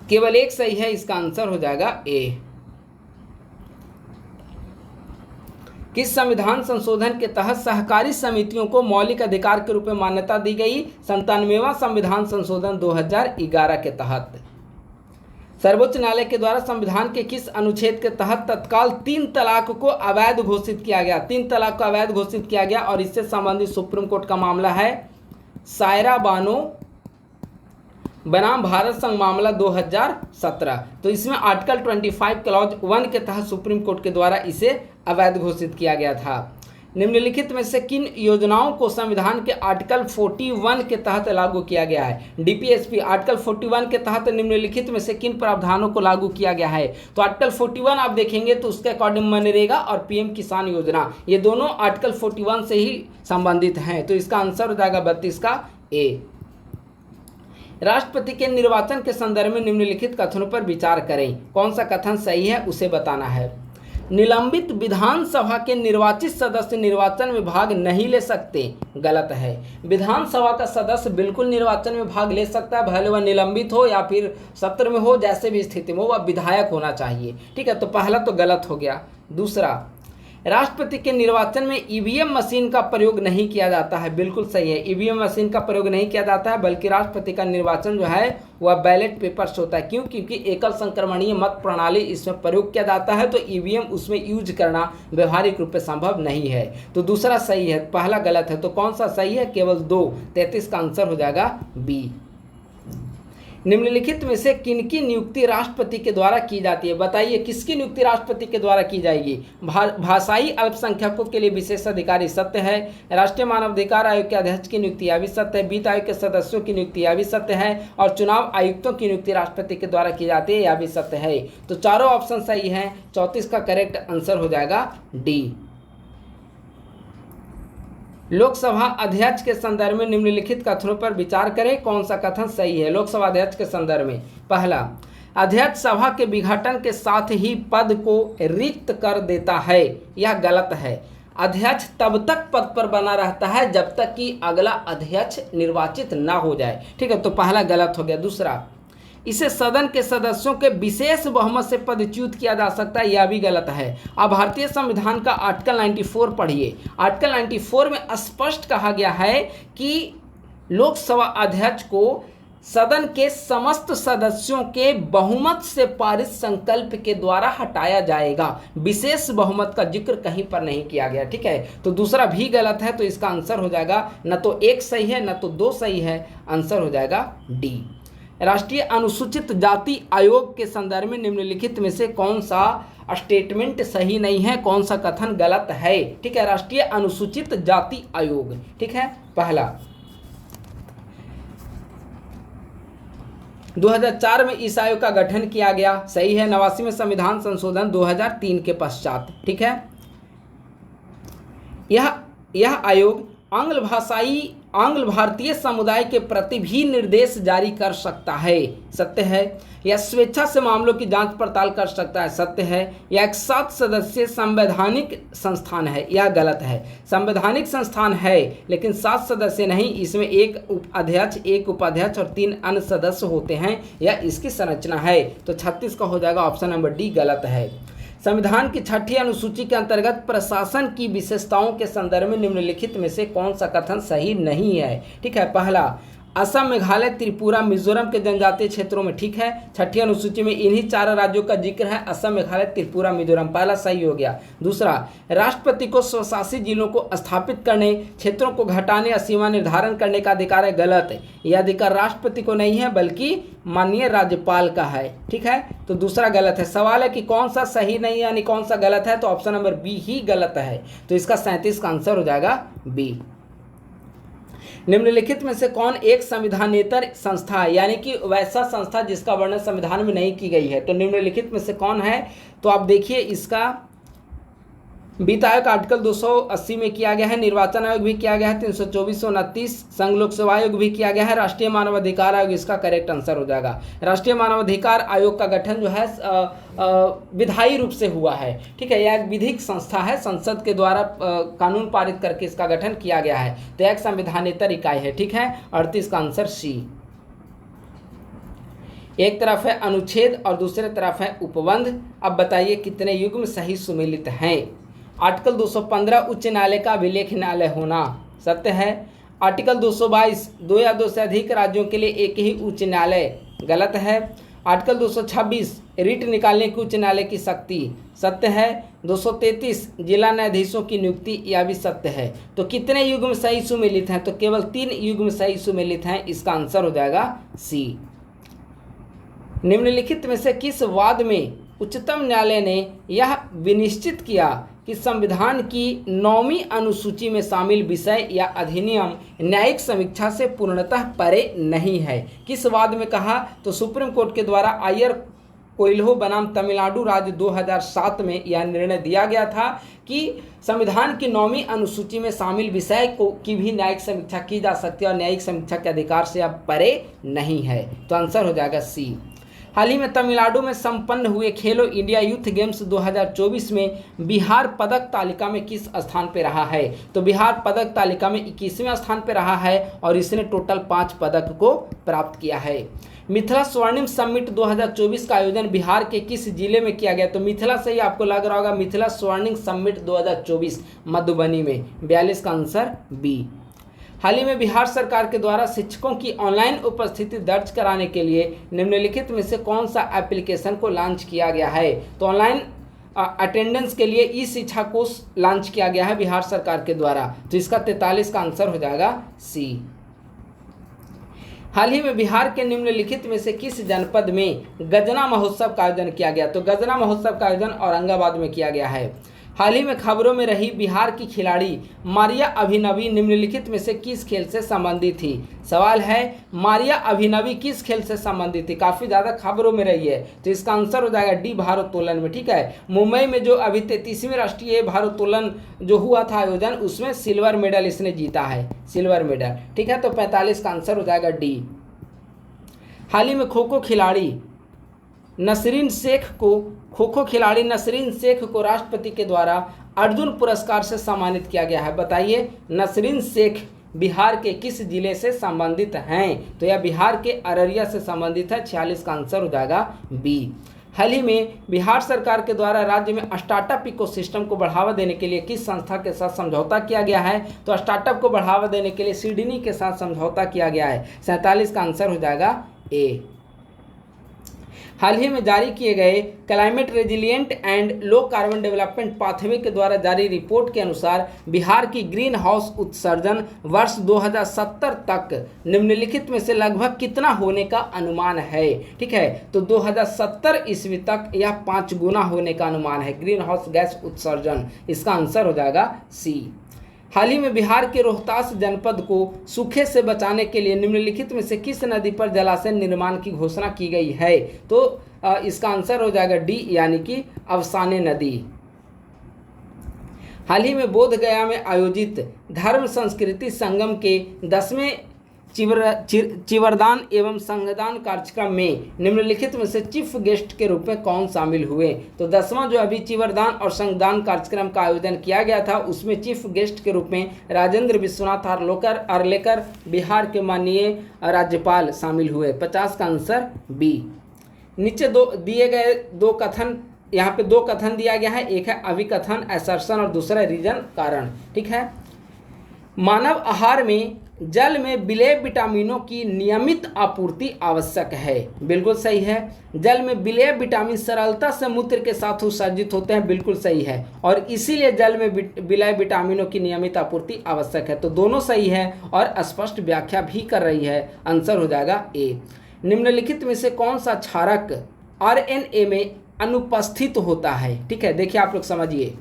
केवल एक सही है, इसका आंसर हो जाएगा ए। किस संविधान संशोधन के तहत सहकारी समितियों को मौलिक अधिकार के रूप में मान्यता दी गई? 97वां संविधान संशोधन 2011 के तहत। सर्वोच्च न्यायालय के द्वारा संविधान के किस अनुच्छेद के तहत तत्काल 3 तलाक को अवैध घोषित किया गया? 3 तलाक को अवैध घोषित किया गया और इससे संबंधित सुप्रीम कोर्ट का मामला है सायरा बानो बनाम भारत संघ मामला 2017। तो इसमें आर्टिकल 25 क्लॉज 1 के तहत सुप्रीम कोर्ट के द्वारा इसे अवैध घोषित किया गया था। निम्नलिखित में से किन योजनाओं को संविधान के आर्टिकल 41 के तहत लागू किया गया है? डीपीएसपी आर्टिकल 41 के तहत निम्नलिखित में से किन प्रावधानों को लागू किया गया है? तो आर्टिकल 41 आप देखेंगे तो उसके अकॉर्डिंग मनरेगा और पीएम किसान योजना, ये दोनों आर्टिकल 41 से ही संबंधित हैं। तो इसका आंसर हो जाएगा 32 का ए। राष्ट्रपति के निर्वाचन के संदर्भ में निम्नलिखित कथनों पर विचार करें, कौन सा कथन सही है उसे बताना है। निलंबित विधानसभा के निर्वाचित सदस्य निर्वाचन में भाग नहीं ले सकते, गलत है। विधानसभा का सदस्य बिल्कुल निर्वाचन में भाग ले सकता है, भले वह निलंबित हो या फिर सत्र में हो, जैसे भी स्थिति में हो, वह विधायक होना चाहिए, ठीक है। तो पहला तो गलत हो गया। दूसरा, राष्ट्रपति के निर्वाचन में ईवीएम मशीन का प्रयोग नहीं किया जाता है, बिल्कुल सही है। ईवीएम मशीन का प्रयोग नहीं किया जाता है, बल्कि राष्ट्रपति का निर्वाचन जो है वह बैलेट पेपर से होता है। क्यों? क्योंकि एकल संक्रमणीय मत प्रणाली इसमें प्रयोग किया जाता है, तो ईवीएम उसमें यूज करना व्यवहारिक रूप से संभव नहीं है। तो दूसरा सही है, पहला गलत है। तो कौन सा सही है? केवल 2, 33 का आंसर हो जाएगा बी। निम्नलिखित में से किनकी नियुक्ति राष्ट्रपति के द्वारा की जाती है? बताइए, किसकी नियुक्ति राष्ट्रपति के द्वारा की जाएगी? भाषाई अल्पसंख्यकों के लिए विशेष अधिकारी, सत्य है। राष्ट्रीय मानवाधिकार आयोग के अध्यक्ष की नियुक्ति, यह भी सत्य है। वित्त आयोग के सदस्यों की नियुक्ति, यह भी सत्य है। और चुनाव आयुक्तों की नियुक्ति राष्ट्रपति के द्वारा की जाती है, यह भी सत्य है। तो चारों ऑप्शन सही हैं। 34 का करेक्ट आंसर हो जाएगा डी। लोकसभा अध्यक्ष के संदर्भ में निम्नलिखित कथनों पर विचार करें, कौन सा कथन सही है? लोकसभा अध्यक्ष के संदर्भ में, पहला, अध्यक्ष सभा के विघटन के साथ ही पद को रिक्त कर देता है, यह गलत है। अध्यक्ष तब तक पद पर बना रहता है जब तक कि अगला अध्यक्ष निर्वाचित ना हो जाए, ठीक है। तो पहला गलत हो गया। दूसरा, इसे सदन के सदस्यों के विशेष बहुमत से पदच्युत किया जा सकता है, यह भी गलत है। अब भारतीय संविधान का आर्टिकल 94 पढ़िए। आर्टिकल 94 में स्पष्ट कहा गया है कि लोकसभा अध्यक्ष को सदन के समस्त सदस्यों के बहुमत से पारित संकल्प के द्वारा हटाया जाएगा। विशेष बहुमत का जिक्र कहीं पर नहीं किया गया, ठीक है। तो दूसरा भी गलत है। तो इसका आंसर हो जाएगा, न तो 1 सही है न तो 2 सही है, आंसर हो जाएगा डी। राष्ट्रीय अनुसूचित जाति आयोग के संदर्भ में निम्नलिखित में से कौन सा स्टेटमेंट सही नहीं है, कौन सा कथन गलत है? ठीक है, राष्ट्रीय अनुसूचित जाति आयोग, ठीक है। पहला, 2004 में इस आयोग का गठन किया गया, सही है। 89वें संविधान संशोधन 2003 के पश्चात, ठीक है। यह आयोग आंग्ल भारतीय समुदाय के प्रति भी निर्देश जारी कर सकता है, सत्य है। यह स्वेच्छा से मामलों की जांच पड़ताल कर सकता है, सत्य है। यह एक 7 सदस्यीय संवैधानिक संस्थान है, यह गलत है। संवैधानिक संस्थान है लेकिन 7 सदस्य नहीं, इसमें 1 अध्यक्ष, 1 उपाध्यक्ष और 3 अन्य सदस्य होते हैं, यह इसकी संरचना है। तो 36 का हो जाएगा ऑप्शन नंबर डी, गलत है। संविधान की 6ठी अनुसूची के अंतर्गत प्रशासन की विशेषताओं के संदर्भ में निम्नलिखित में से कौन सा कथन सही नहीं है? ठीक है, पहला, असम, मेघालय, त्रिपुरा, मिजोरम के जनजातीय क्षेत्रों में, ठीक है। छठी अनुसूची में इन्हीं 4 राज्यों का जिक्र है, असम, मेघालय, त्रिपुरा, मिजोरम। पहला सही हो गया। दूसरा, राष्ट्रपति को स्वशासी जिलों को स्थापित करने, क्षेत्रों को घटाने या सीमा निर्धारण करने का अधिकार है, गलत है। यह अधिकार राष्ट्रपति को नहीं है बल्कि माननीय राज्यपाल का है, ठीक है। तो दूसरा गलत है। सवाल है कि कौन सा सही नहीं यानी कौन सा गलत है, तो ऑप्शन नंबर बी ही गलत है। तो इसका 37 का आंसर हो जाएगा बी। निम्नलिखित में से कौन एक संविधानेतर संस्था है, यानी कि वैसा संस्था जिसका वर्णन संविधान में नहीं की गई है। तो निम्नलिखित में से कौन है, तो आप देखिए इसका वित्त आयोग आर्टिकल 280 में किया गया है, निर्वाचन आयोग भी किया गया है 324 29, संघ लोक सेवा आयोग भी किया गया है, राष्ट्रीय मानवाधिकार आयोग इसका करेक्ट आंसर हो जाएगा। राष्ट्रीय मानवाधिकार आयोग का गठन जो है विधायी रूप से हुआ है, ठीक है। यह एक विधिक संस्था है, संसद के द्वारा कानून पारित करके इसका गठन किया गया है। तो एक संविधानेतर इकाई है, ठीक है। 38 का आंसर सी। एक तरफ है अनुच्छेद और दूसरे तरफ है उपबंध। अब बताइए कितने युग्म सही सुमेलित हैं। आर्टिकल 215 उच्च न्यायालय का अभिलेख न्यायालय होना सत्य है। आर्टिकल 222 दो या दो से अधिक राज्यों के लिए एक ही उच्च न्यायालय, गलत है। आर्टिकल 226 रिट निकालने की उच्च न्यायालय की शक्ति, सत्य है। 233 जिला न्यायाधीशों की नियुक्ति, यह भी सत्य है। तो कितने युग्म सही सुमेलित हैं, तो केवल 3 युग्म सही सुमेलित हैं। इसका आंसर हो जाएगा सी। निम्नलिखित में से किस वाद में उच्चतम न्यायालय ने यह विनिश्चित किया कि संविधान की 9वीं अनुसूची में शामिल विषय या अधिनियम न्यायिक समीक्षा से पूर्णतः परे नहीं है। किस वाद में कहा, तो सुप्रीम कोर्ट के द्वारा आयर कोइल्हो बनाम तमिलनाडु राज्य 2007 में यह निर्णय दिया गया था कि संविधान की 9वीं अनुसूची में शामिल विषय को की भी न्यायिक समीक्षा की जा सकती है और न्यायिक समीक्षा के अधिकार से अब परे नहीं है। तो आंसर हो जाएगा सी। हाल ही में तमिलनाडु में संपन्न हुए खेलो इंडिया यूथ गेम्स 2024 में बिहार पदक तालिका में किस स्थान पर रहा है, तो बिहार पदक तालिका में 21वें स्थान पर रहा है और इसने टोटल 5 पदक को प्राप्त किया है। मिथिला स्वर्णिम समिट 2024 का आयोजन बिहार के किस जिले में किया गया, तो मिथिला से ही आपको लग रहा होगा, मिथिला स्वर्णिम समिट 2024 मधुबनी में। 42 का आंसर बी। हाल ही में बिहार सरकार के द्वारा शिक्षकों की ऑनलाइन उपस्थिति दर्ज कराने के लिए निम्नलिखित में से कौन सा एप्लीकेशन को लॉन्च किया गया है, तो ऑनलाइन अटेंडेंस के लिए ई शिक्षा कोर्स लॉन्च किया गया है बिहार सरकार के द्वारा। तो इसका 43 का आंसर हो जाएगा सी। हाल ही में बिहार के निम्नलिखित में से किस जनपद में गजना महोत्सव का आयोजन किया गया, तो गजना महोत्सव का आयोजन औरंगाबाद में किया गया है। हाल ही में खबरों में रही बिहार की खिलाड़ी मारिया अभिनवी निम्नलिखित में से किस खेल से संबंधित थी। सवाल है मारिया अभिनवी किस खेल से संबंधित थी, काफ़ी ज़्यादा खबरों में रही है। तो इसका आंसर हो जाएगा डी, भारोत्तोलन में, ठीक है। मुंबई में जो अभी 33वीं राष्ट्रीय भारोत्तोलन जो हुआ था आयोजन, उसमें सिल्वर मेडल इसने जीता है, सिल्वर मेडल, ठीक है। तो 45 का आंसर हो जाएगा डी। हाल ही में खो खो खिलाड़ी नसरीन शेख को राष्ट्रपति के द्वारा अर्जुन पुरस्कार से सम्मानित किया गया है। बताइए नसरीन शेख बिहार के किस जिले से संबंधित हैं, तो यह बिहार के अररिया से संबंधित है। 46 का आंसर हो जाएगा बी। हाल ही में बिहार सरकार के द्वारा राज्य में स्टार्टअप इकोसिस्टम को बढ़ावा देने के लिए किस संस्था के साथ समझौता किया गया है, तो स्टार्टअप को बढ़ावा देने के लिए सिडनी के साथ समझौता किया गया है। 47 का आंसर हो जाएगा ए। हाल ही में जारी किए गए climate resilient and low carbon development pathway के द्वारा जारी रिपोर्ट के अनुसार बिहार की ग्रीन हाउस उत्सर्जन वर्ष 2070 तक निम्नलिखित में से लगभग कितना होने का अनुमान है, ठीक है। तो 2070 ईस्वी तक यह 5 गुना होने का अनुमान है ग्रीन हाउस गैस उत्सर्जन। इसका आंसर हो जाएगा सी। हाल ही में बिहार के रोहतास जनपद को सूखे से बचाने के लिए निम्नलिखित में से किस नदी पर जलाशय निर्माण की घोषणा की गई है, तो इसका आंसर हो जाएगा डी, यानी कि अवसाने नदी। हाल ही में बोध गया में आयोजित धर्म संस्कृति संगम के 10वें चिवरदान एवं संगदान कार्यक्रम में निम्नलिखित में से चीफ गेस्ट के रूप में कौन शामिल हुए, तो 10वां जो अभी चिवरदान और संगदान कार्यक्रम का आयोजन किया गया था उसमें चीफ गेस्ट के रूप में राजेंद्र विश्वनाथ आर्लेकर बिहार के माननीय राज्यपाल शामिल हुए। 50 का आंसर बी। नीचे दिए गए दो कथन, यहाँ पे 2 कथन दिया गया है, एक है अभिकथन असर्शन और दूसरा रीजन कारण, ठीक है। मानव आहार में जल में विलेय विटामिनों की नियमित आपूर्ति आवश्यक है। बिल्कुल सही है। जल में विलेय विटामिन सरलता से मूत्र के साथ उत्सर्जित होते हैं। बिल्कुल सही है। और इसीलिए जल में विलेय विटामिनों की नियमित आपूर्ति आवश्यक है। तो दोनों सही है और स्पष्ट व्याख्या भी कर रही है। आंसर हो जाएगा ए। निम्नलिखित में से कौन सा क्षारक आरएनए में अनुपस्थित होता है? ठीक है, देखिए आप लोग समझिए।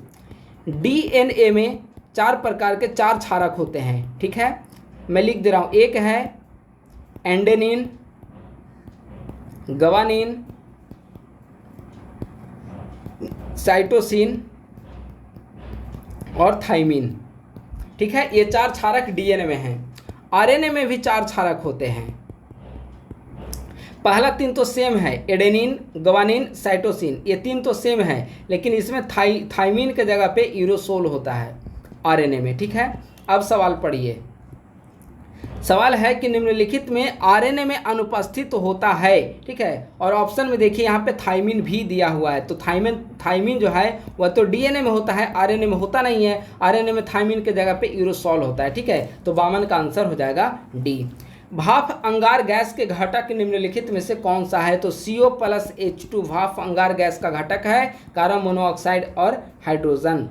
डीएनए में 4 प्रकार के 4 क्षारक होते हैं। ठीक है, मैं लिख दे रहा हूँ। एक है एंडेनिन, गवानिन, साइटोसिन और थाइमिन। ठीक है, ये 4 क्षारक डीएनए में हैं। आरएनए में भी 4 क्षारक होते हैं। पहला 3 तो सेम है, एडेनिन, गवानिन, साइटोसिन, ये 3 तो सेम है, लेकिन इसमें थाइमिन के जगह पे यूरोसोल होता है आरएनए में। ठीक है, अब सवाल पढ़िए। सवाल है कि निम्नलिखित में आरएनए में अनुपस्थित होता है। ठीक है, और ऑप्शन में देखिए यहाँ पे थाइमिन भी दिया हुआ है। तो थाइमिन जो है वह तो डीएनए में होता है, आरएनए में होता नहीं है। आरएनए में थाइमिन के जगह पे यूरोसोल होता है। ठीक है, तो 52 का आंसर हो जाएगा डी। भाप अंगार गैस के घटक निम्नलिखित में से कौन सा है? तो CO+H2 भाप अंगार गैस का घटक है, कार्बन मोनोऑक्साइड और हाइड्रोजन।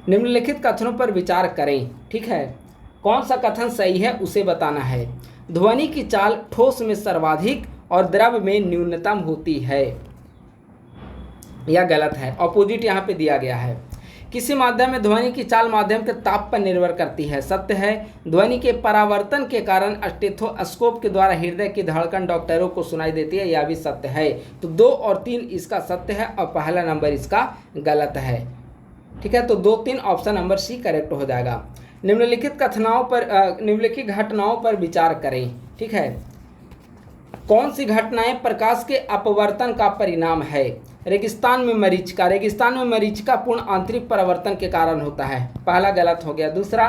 निम्नलिखित कथनों पर विचार करें। ठीक है, कौन सा कथन सही है उसे बताना है। ध्वनि की चाल ठोस में सर्वाधिक और द्रव में न्यूनतम होती है, यह गलत है। ऑपोजिट यहाँ पे दिया गया है। किसी माध्यम में ध्वनि की चाल माध्यम के ताप पर निर्भर करती है, सत्य है। ध्वनि के परावर्तन के कारण स्टेथोस्कोप के द्वारा हृदय की धड़कन डॉक्टरों को सुनाई देती है, यह भी सत्य है। तो 2 और 3 इसका सत्य है और पहला नंबर इसका गलत है। ठीक है, तो 2, 3 ऑप्शन नंबर सी करेक्ट हो जाएगा। निम्नलिखित घटनाओं पर विचार करें। ठीक है, कौन सी घटनाएं प्रकाश के अपवर्तन का परिणाम है? रेगिस्तान में मरीचिका पूर्ण आंतरिक परावर्तन के कारण होता है, पहला गलत हो गया। दूसरा,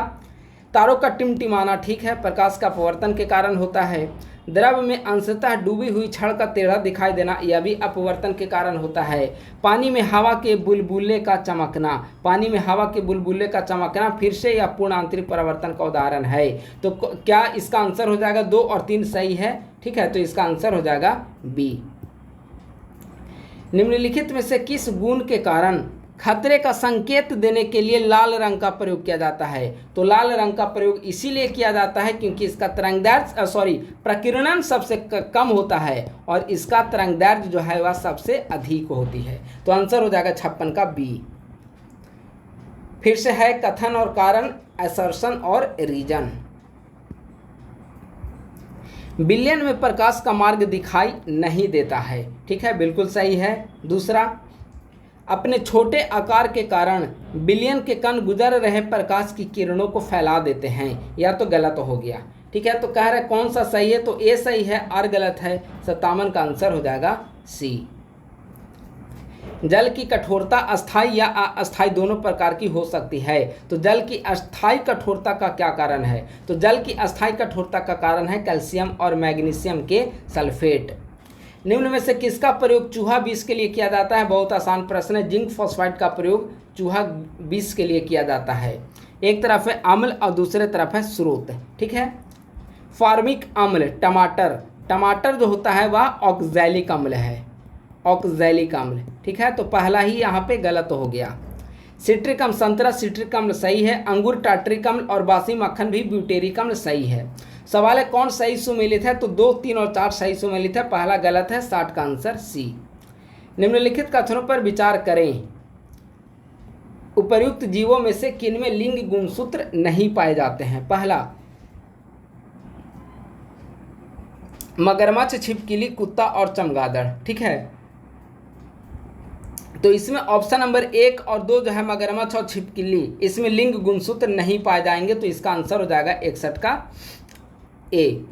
तारों का टिमटिमाना, ठीक है, प्रकाश का अपवर्तन के कारण होता है। द्रव में अंशतः डूबी हुई छड़ का टेढ़ा दिखाई देना, यह भी अपवर्तन के कारण होता है। पानी में हवा के बुलबुले का चमकना फिर से यह पूर्ण आंतरिक परावर्तन का उदाहरण है। तो क्या इसका आंसर हो जाएगा? 2 और 3 सही है। ठीक है, तो इसका आंसर हो जाएगा बी। निम्नलिखित में से किस गुण के कारण खतरे का संकेत देने के लिए लाल रंग का प्रयोग किया जाता है? तो लाल रंग का प्रयोग इसीलिए किया जाता है क्योंकि इसका प्रकीर्णन सबसे कम होता है और इसका तरंगदैर्घ्य जो है वह सबसे अधिक होती है। तो आंसर हो जाएगा 56 का बी। फिर से है कथन और कारण, असर्शन और रीजन। बिलियन में प्रकाश का मार्ग दिखाई नहीं देता है। ठीक है, बिल्कुल सही है। दूसरा, अपने छोटे आकार के कारण बिलियन के कण गुजर रहे प्रकाश की किरणों को फैला देते हैं, या तो गलत हो गया। ठीक है, तो कह रहे कौन सा सही है? तो ए सही है, आर गलत है। 57 का आंसर हो जाएगा सी। जल की कठोरता अस्थायी या अस्थायी दोनों प्रकार की हो सकती है। तो जल की अस्थायी कठोरता का क्या कारण है? तो जल की अस्थायी कठोरता का कारण है कैल्शियम और मैग्नीशियम के सल्फेट। निम्न में से किसका प्रयोग चूहा विष के लिए किया जाता है? बहुत आसान प्रश्न है। जिंक फॉस्फाइड का प्रयोग चूहा विष के लिए किया जाता है। एक तरफ है अम्ल और दूसरे तरफ है स्रोत। ठीक है, फार्मिक अम्ल, टमाटर जो होता है वह ऑक्सैलिक अम्ल है, ऑक्सैलिक अम्ल। ठीक है, तो पहला ही यहाँ पे गलत हो गया। सिट्रिक अम्ल, संतरा सिट्रिक अम्ल सही है। अंगूर टार्टरिक अम्ल और बासी मक्खन भी ब्यूटेरिक अम्ल सही है। सवाल है कौन सही सुमेलित है? तो 2, 3 और 4 सही सुमेलित है, पहला गलत है। 60 का आंसर सी। निम्नलिखित कथनों पर विचार करें। उपर्युक्त जीवों में से किनमें लिंग गुणसूत्र नहीं पाए जाते हैं? पहला, मगरमच्छ, छिपकली, कुत्ता और चमगादड़। ठीक है, तो इसमें ऑप्शन नंबर 1 और 2 जो है मगरमच्छ और छिपकली, इसमें लिंग गुणसूत्र नहीं पाए जाएंगे। तो इसका आंसर हो जाएगा 61 का ए।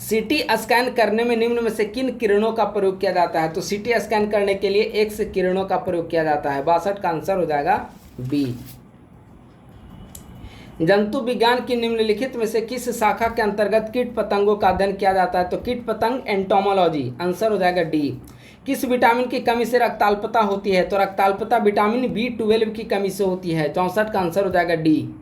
सीटी स्कैन करने में निम्न में से किन किरणों का प्रयोग किया जाता है? तो सीटी स्कैन करने के लिए एक्स किरणों का प्रयोग किया जाता है। 62 का आंसर हो जाएगा बी। जंतु विज्ञान की निम्नलिखित में से किस शाखा के अंतर्गत कीट पतंगों का अध्ययन किया जाता है? तो कीट पतंग एंटोमोलॉजी, आंसर हो जाएगा डी। किस विटामिन की कमी से रक्ताल्पता होती है? तो रक्ताल्पता विटामिन B12 की कमी से होती है। 64 का आंसर हो जाएगा डी।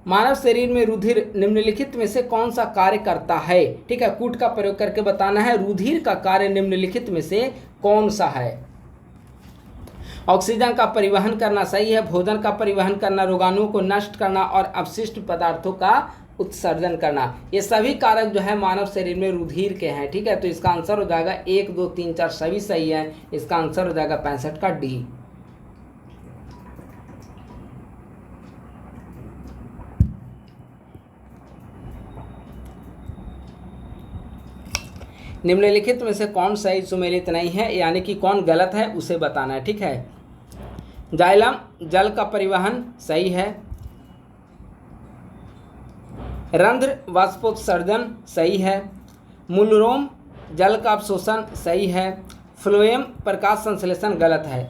मानव शरीर में रुधिर निम्नलिखित में से कौन सा कार्य करता है? ठीक है, कूट का प्रयोग करके बताना है। रुधिर का कार्य निम्नलिखित में से कौन सा है? ऑक्सीजन का परिवहन करना सही है, भोजन का परिवहन करना, रोगाणुओं को नष्ट करना और अपशिष्ट पदार्थों का उत्सर्जन करना। ये सभी कारक जो है मानव शरीर में रुधिर के हैं। ठीक है, तो इसका आंसर हो जाएगा 1, 2, 3, 4 सभी सही है। इसका आंसर हो जाएगा 65 का डी। निम्नलिखित में से कौन सही सुमेलित नहीं है, यानी कि कौन गलत है उसे बताना है। ठीक है, जाइलम जल का परिवहन सही है, रंध्र वाष्पोत्सर्जन सही है, मूलरोम जल का अवशोषण सही है, फ्लोएम प्रकाश संश्लेषण गलत है।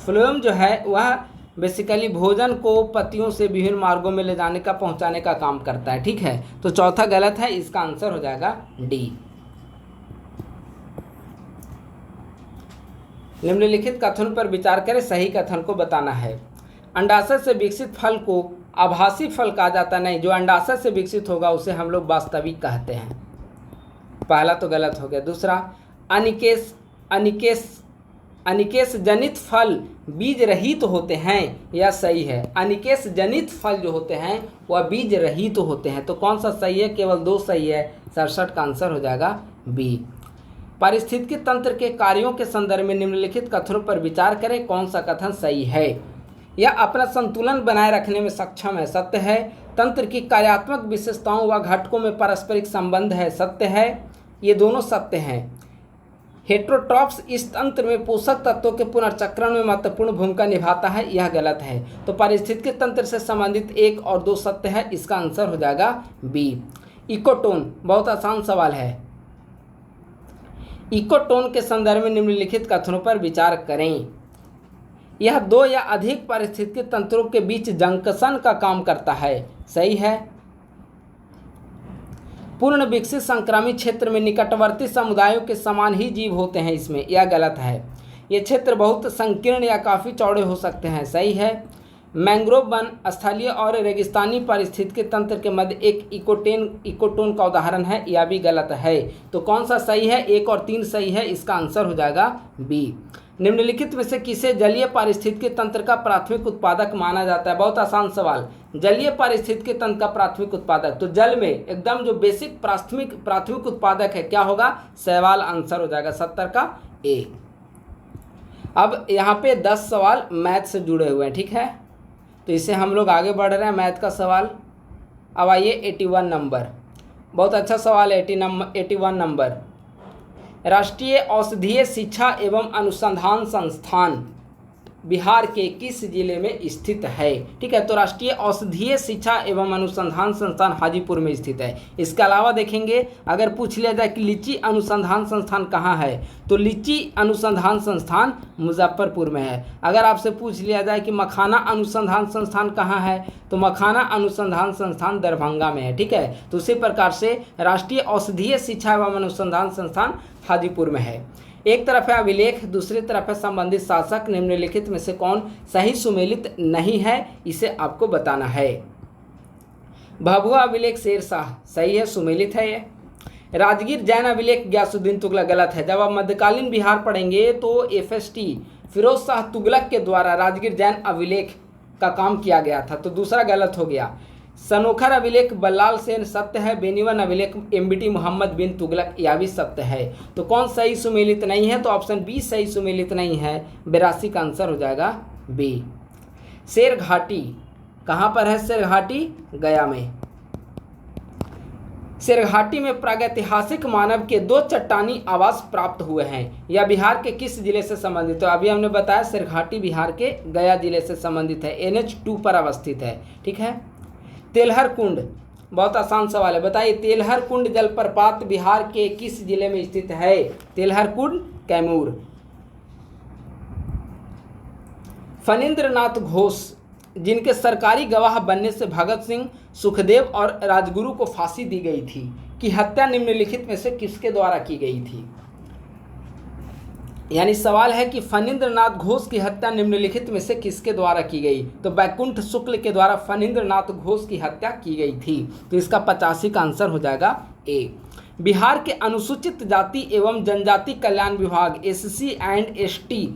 फ्लोएम जो है वह बेसिकली भोजन को पत्तियों से विभिन्न मार्गों में ले जाने का पहुंचाने का काम करता है। ठीक है, तो चौथा गलत है, इसका आंसर हो जाएगा डी। निम्नलिखित कथन पर विचार करें, सही कथन को बताना है। अंडाशय से विकसित फल को आभासी फल कहा जाता नहीं, जो अंडाशय से विकसित होगा उसे हम लोग वास्तविक कहते हैं। पहला तो गलत हो गया। दूसरा, अनिकेश जनित फल बीज रहित होते हैं, यह सही है। अनिकेश जनित फल जो होते हैं वह बीज रहित होते हैं। तो कौन सा सही है? केवल 2 सही है। 67 का आंसर हो जाएगा बी। पारिस्थितिकी तंत्र के कार्यों के संदर्भ में निम्नलिखित कथनों पर विचार करें, कौन सा कथन सही है? यह अपना संतुलन बनाए रखने में सक्षम है, सत्य है। तंत्र की कार्यात्मक विशेषताओं व घटकों में पारस्परिक संबंध है, सत्य है। ये दोनों सत्य हैं। हेट्रोट्रॉप्स इस तंत्र में पोषक तत्वों के पुनर्चक्रण में महत्वपूर्ण भूमिका निभाता है, यह गलत है। तो पारिस्थितिकी तंत्र से संबंधित 1 और 2 सत्य है, इसका आंसर हो जाएगा बी। इकोटोन बहुत आसान सवाल है। इकोटोन के संदर्भ में निम्नलिखित कथनों पर विचार करें। यह 2 या अधिक पारिस्थितिकी तंत्रों के बीच जंक्शन का काम करता है, सही है। पूर्ण विकसित संक्रामित क्षेत्र में निकटवर्ती समुदायों के समान ही जीव होते हैं, इसमें यह गलत है। ये क्षेत्र बहुत संकीर्ण या काफ़ी चौड़े हो सकते हैं, सही है। मैंग्रोव वन स्थलीय और रेगिस्तानी पारिस्थितिकी तंत्र के मध्य एक इकोटोन का उदाहरण है, यह भी गलत है। तो कौन सा सही है? 1 और 3 सही है, इसका आंसर हो जाएगा बी। निम्नलिखित में से किसे जलीय पारिस्थितिकी तंत्र का प्राथमिक उत्पादक माना जाता है? बहुत आसान सवाल। जलीय पारिस्थितिकी तंत्र का प्राथमिक उत्पादक, तो जल में एकदम जो बेसिक प्राथमिक उत्पादक है क्या होगा? शैवाल। आंसर हो जाएगा 70 का ए। अब यहाँ पे 10 सवाल मैथ से जुड़े हुए हैं, ठीक है, तो इससे हम लोग आगे बढ़ रहे हैं। मैथ का सवाल अब आइए 81 नंबर, बहुत अच्छा सवाल है। 81 नंबर, राष्ट्रीय औषधीय शिक्षा एवं अनुसंधान संस्थान बिहार के किस जिले में स्थित है? ठीक है, तो राष्ट्रीय औषधीय शिक्षा एवं अनुसंधान संस्थान हाजीपुर में स्थित है। इसके अलावा देखेंगे, अगर पूछ लिया जाए कि लीची अनुसंधान संस्थान कहाँ है, तो लीची अनुसंधान संस्थान मुजफ्फरपुर में है। अगर आपसे पूछ लिया जाए कि मखाना अनुसंधान संस्थान कहाँ है, तो मखाना अनुसंधान संस्थान दरभंगा में है। ठीक है, तो उसी प्रकार से राष्ट्रीय औषधीय शिक्षा एवं अनुसंधान संस्थान हाजीपुर में है। एक तरफ है अभिलेख, दूसरी तरफ है संबंधित शासक। निम्नलिखित में से कौन सही सुमेलित नहीं है, इसे आपको बताना है। भभुआ अभिलेख शेरशाह सही है, सुमेलित है ये। राजगीर जैन अभिलेख गयासुद्दीन तुगलक गलत है। जब आप मध्यकालीन बिहार पढ़ेंगे तो FST फिरोज शाह तुगलक के द्वारा राजगीर जैन अभिलेख का काम किया गया था, तो दूसरा गलत हो गया। सनोखर अभिलेख बल्लाल सेन सत्य है। बेनीवन अभिलेख MBT मोहम्मद बिन तुगलक, यह भी सत्य है। तो कौन सही सुमेलित नहीं है? तो ऑप्शन बी सही सुमेलित नहीं है। 82 का आंसर हो जाएगा बी। शेर घाटी कहाँ पर है? शेर घाटी गया में। शेर घाटी में प्रागैतिहासिक मानव के 2 चट्टानी आवास प्राप्त हुए हैं। यह बिहार के किस जिले से संबंधित है? अभी हमने बताया शेर घाटी बिहार के गया जिले से संबंधित है, NH2 पर अवस्थित है। ठीक है, तेलहर कुंड बहुत आसान सवाल है, बताइए तेलहर कुंड जलप्रपात बिहार के किस जिले में स्थित है? तेलहर कुंड कैमूर। फणींद्रनाथ घोष जिनके सरकारी गवाह बनने से भगत सिंह, सुखदेव और राजगुरु को फांसी दी गई थी, की हत्या निम्नलिखित में से किसके द्वारा की गई थी? यानी सवाल है कि फणींद्रनाथ घोष की हत्या निम्नलिखित में से किसके द्वारा की गई? तो वैकुंठ शुक्ल के द्वारा फणींद्रनाथ घोष की हत्या की गई थी। तो इसका 85 का आंसर हो जाएगा ए। बिहार के अनुसूचित जाति एवं जनजाति कल्याण विभाग SC&ST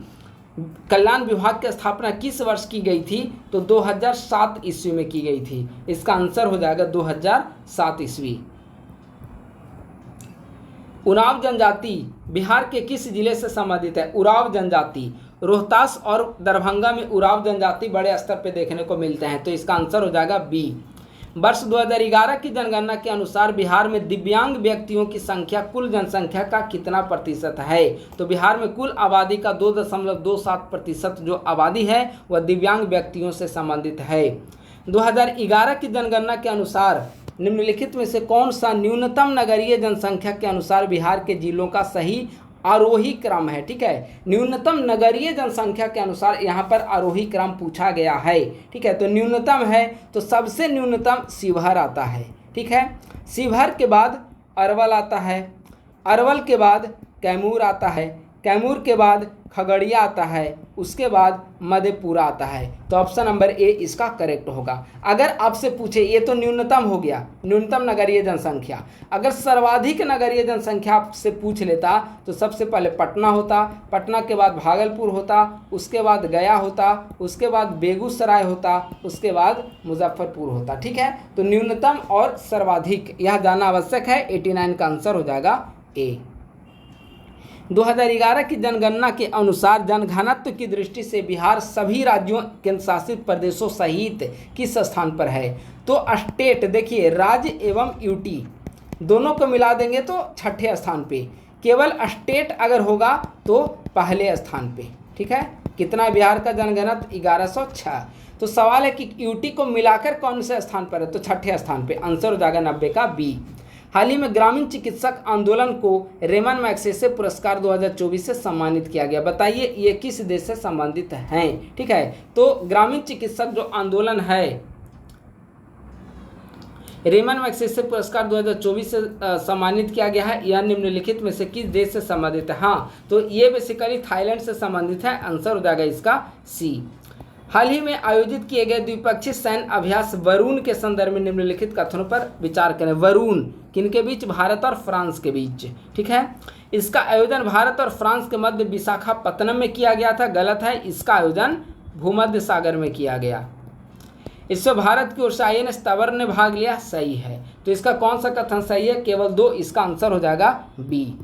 कल्याण विभाग की स्थापना किस वर्ष की गई थी? तो 2007 ईस्वी में की गई थी। इसका आंसर हो जाएगा 2007 ईस्वी। उरांव जनजाति बिहार के किस जिले से संबंधित है? उरांव जनजाति रोहतास और दरभंगा में उरांव जनजाति बड़े स्तर पर देखने को मिलते हैं। तो इसका आंसर हो जाएगा बी। वर्ष 2011 की जनगणना के अनुसार बिहार में दिव्यांग व्यक्तियों की संख्या कुल जनसंख्या का कितना प्रतिशत है? तो बिहार में कुल आबादी का 2.27% जो आबादी है वह दिव्यांग व्यक्तियों से संबंधित है। 2011 की जनगणना के अनुसार निम्नलिखित में से कौन सा न्यूनतम नगरीय जनसंख्या के अनुसार बिहार के जिलों का सही आरोही क्रम है? ठीक है, न्यूनतम नगरीय जनसंख्या के अनुसार यहाँ पर आरोही क्रम पूछा गया है। ठीक है, तो न्यूनतम है तो सबसे न्यूनतम शिवहर आता है। ठीक है, शिवहर के बाद अरवल आता है, अरवल के बाद कैमूर आता है, कैमूर के बाद खगड़िया आता है, उसके बाद मधेपुरा आता है। तो ऑप्शन नंबर ए इसका करेक्ट होगा। अगर आपसे पूछे, ये तो न्यूनतम हो गया, न्यूनतम नगरीय जनसंख्या, अगर सर्वाधिक नगरीय जनसंख्या आपसे पूछ लेता तो सबसे पहले पटना होता, पटना के बाद भागलपुर होता, उसके बाद गया होता, उसके बाद बेगूसराय होता, उसके बाद मुजफ्फरपुर होता। ठीक है, तो न्यूनतम और सर्वाधिक यह जानना आवश्यक है। 89 का आंसर हो जाएगा ए। 2011 की जनगणना के अनुसार जनघनत्व की दृष्टि से बिहार सभी राज्यों केंद्र शासित प्रदेशों सहित किस स्थान पर है? तो स्टेट, देखिए राज्य एवं यूटी दोनों को मिला देंगे तो छठे स्थान पे, केवल स्टेट अगर होगा तो पहले स्थान पे। ठीक है, कितना बिहार का जनघनत्व? 1106। तो सवाल है कि यूटी को मिलाकर कौन से स्थान पर है? तो छठे स्थान पे। आंसर हो जाएगा 90 का बी। हाल ही में ग्रामीण चिकित्सक आंदोलन को रेमन मैग्सेसे पुरस्कार 2024 से सम्मानित किया गया। बताइए ये किस देश से संबंधित हैं? ठीक है, तो ग्रामीण चिकित्सक जो आंदोलन है रेमन मैग्सेसे पुरस्कार 2024 से सम्मानित किया गया है। यह निम्नलिखित में से किस देश से संबंधित है? हाँ, तो ये बेसिकली थाईलैंड से संबंधित है। आंसर हो जाएगा इसका सी। हाल ही में आयोजित किए गए द्विपक्षीय सैन्य अभ्यास वरुण के संदर्भ में निम्नलिखित कथनों पर विचार करें। वरुण किनके बीच? भारत और फ्रांस के बीच। ठीक है, इसका आयोजन भारत और फ्रांस के मध्य विशाखापत्तनम में किया गया था। गलत है, इसका आयोजन भूमध्य सागर में किया गया। इसमें भारत की ओर से INS तंवर ने भाग लिया। सही है, तो इसका कौन सा कथन सही है? केवल 2। इसका आंसर हो जाएगा बी।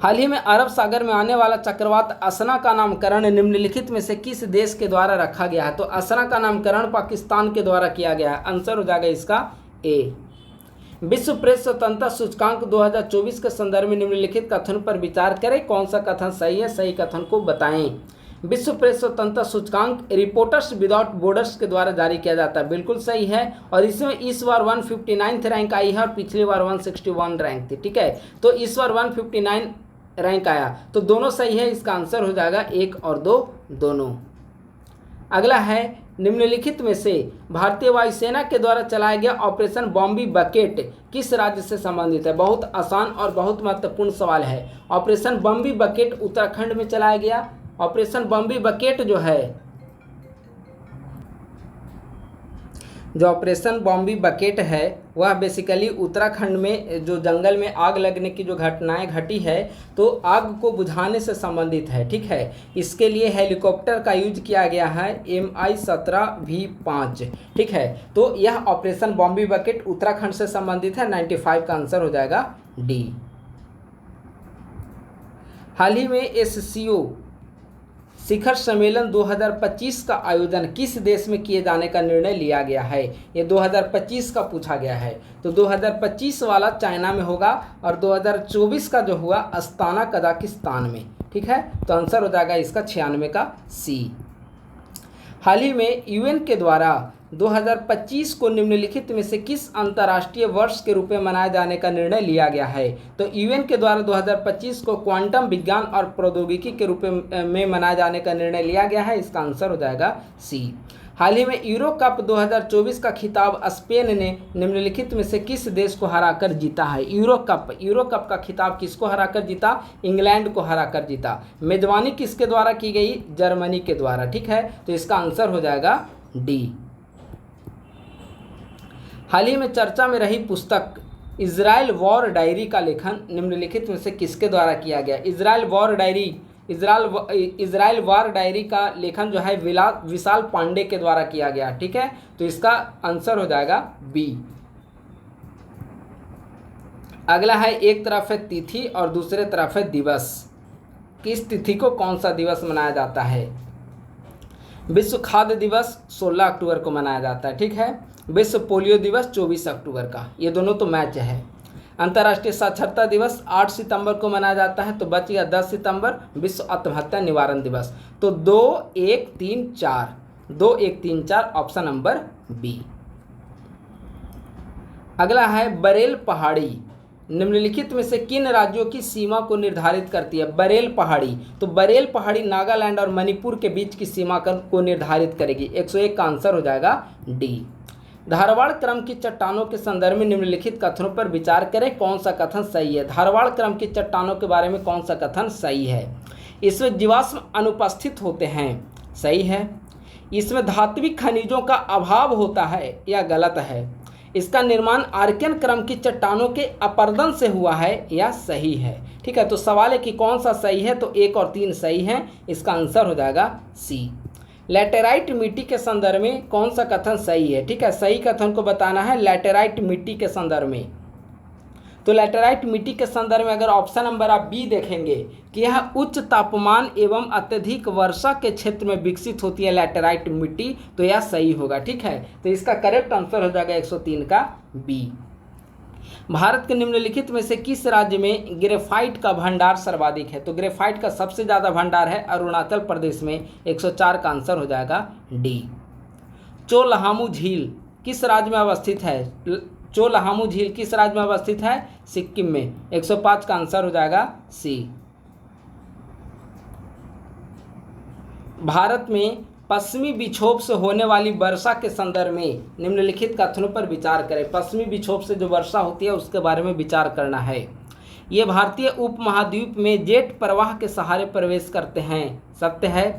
हाल ही में अरब सागर में आने वाला चक्रवात असना का नामकरण निम्नलिखित में से किस देश के द्वारा रखा गया है? तो असना का नामकरण पाकिस्तान के द्वारा किया गया है। आंसर हो जाएगा इसका ए। विश्व प्रेस स्वतंत्रता सूचकांक 2024 के संदर्भ में निम्नलिखित कथन पर विचार करें। कौन सा कथन सही है? सही कथन को बताएं। विश्व प्रेस स्वतंत्रता सूचकांक रिपोर्टर्स विदाउट बॉर्डर्स के द्वारा जारी किया जाता है। बिल्कुल सही है, और इसमें इस बार 159 रैंक आई है और पिछली बार 161 रैंक थी। ठीक है, तो इस बार 159 रैंक आया, तो दोनों सही है। इसका आंसर हो जाएगा 1 और 2 दोनों। अगला है निम्नलिखित में से भारतीय वायुसेना के द्वारा चलाया गया ऑपरेशन बॉम्बी बकेट किस राज्य से संबंधित है? बहुत आसान और बहुत महत्वपूर्ण सवाल है। ऑपरेशन बॉम्बी बकेट उत्तराखंड में चलाया गया। ऑपरेशन बॉम्बी बकेट जो है, जो ऑपरेशन बॉम्बी बकेट है वह बेसिकली उत्तराखंड में जो जंगल में आग लगने की जो घटनाएं घटी है तो आग को बुझाने से संबंधित है। ठीक है, इसके लिए हेलीकॉप्टर का यूज किया गया है MI-17V5। ठीक है, तो यह ऑपरेशन बॉम्बी बकेट उत्तराखंड से संबंधित है। 95 का आंसर हो जाएगा डी। हाल ही में SCO शिखर सम्मेलन 2025 का आयोजन किस देश में किए जाने का निर्णय लिया गया है? ये 2025 का पूछा गया है, तो 2025 वाला चाइना में होगा और 2024 का जो हुआ अस्ताना कजाकिस्तान में। ठीक है, तो आंसर हो जाएगा इसका 96 का सी। हाल ही में UN के द्वारा 2025 को निम्नलिखित में से किस अंतर्राष्ट्रीय वर्ष के रूप में मनाए जाने का निर्णय लिया गया है? तो UN के द्वारा 2025 को क्वांटम विज्ञान और प्रौद्योगिकी के रूप में मनाए जाने का निर्णय लिया गया है। इसका आंसर हो जाएगा सी। हाल ही में यूरो कप 2024 का खिताब स्पेन ने निम्नलिखित में से किस देश को हराकर जीता है? यूरो कप का खिताब किसको हराकर जीता? इंग्लैंड को हराकर जीता। मेजबानी किसके द्वारा की गई? जर्मनी के द्वारा। ठीक है, तो इसका आंसर हो जाएगा डी। हाल ही में चर्चा में रही पुस्तक इजराइल वॉर डायरी का लेखन निम्नलिखित में से किसके द्वारा किया गया? इजराइल वॉर डायरी का लेखन जो है विशाल पांडे के द्वारा किया गया। ठीक है, तो इसका आंसर हो जाएगा बी। अगला है, एक तरफ है तिथि और दूसरे तरफ है दिवस। किस तिथि को कौन सा दिवस मनाया जाता है? विश्व खाद्य दिवस 16 अक्टूबर को मनाया जाता है। ठीक है, विश्व पोलियो दिवस 24 अक्टूबर का। ये दोनों तो मैच है। अंतर्राष्ट्रीय साक्षरता दिवस 8 सितंबर को मनाया जाता है, तो बच गया 10 सितंबर विश्व आत्महत्या निवारण दिवस। तो 2 1 3 4 ऑप्शन नंबर बी। अगला है, बरेल पहाड़ी निम्नलिखित में से किन राज्यों की सीमा को निर्धारित करती है? बरेल पहाड़ी, तो बरेल पहाड़ी नागालैंड और मणिपुर के बीच की सीमा को निर्धारित करेगी। 101 का आंसर हो जाएगा डी। धारवाड़ क्रम की चट्टानों के संदर्भ में निम्नलिखित कथनों पर विचार करें, कौन सा कथन सही है? धारवाड़ क्रम की चट्टानों के बारे में कौन सा कथन सही है? इसमें जीवाश्म अनुपस्थित होते हैं, सही है। इसमें धात्विक खनिजों का अभाव होता है, यह गलत है। इसका निर्माण आर्कियन क्रम की चट्टानों के अपरदन से हुआ है, यह सही है। ठीक है, तो सवाल है कि कौन सा सही है, तो 1 और 3 सही है। इसका आंसर हो जाएगा सी। लैटेराइट मिट्टी के संदर्भ में कौन सा कथन सही है? ठीक है, सही कथन को बताना है लैटेराइट मिट्टी के संदर्भ में। तो लैटेराइट मिट्टी के संदर्भ में अगर ऑप्शन नंबर आप बी देखेंगे कि यह उच्च तापमान एवं अत्यधिक वर्षा के क्षेत्र में विकसित होती है लैटेराइट मिट्टी, तो यह सही होगा। ठीक है, तो इसका करेक्ट आंसर हो जाएगा 103 का बी। भारत के निम्नलिखित में से किस राज्य में ग्रेफाइट का भंडार सर्वाधिक है? तो ग्रेफाइट का सबसे ज़्यादा भंडार है अरुणाचल प्रदेश में। 104 का आंसर हो जाएगा डी। चोलहामू झील किस राज्य में अवस्थित है? चोलहामू झील किस राज्य में अवस्थित है? सिक्किम में। 105 का आंसर हो जाएगा सी। भारत में पश्चिमी विक्षोभ से होने वाली वर्षा के संदर्भ में निम्नलिखित कथनों पर विचार करें। पश्चिमी विक्षोभ से जो वर्षा होती है उसके बारे में विचार करना है। ये भारतीय उपमहाद्वीप में जेट प्रवाह के सहारे प्रवेश करते हैं, सत्य है।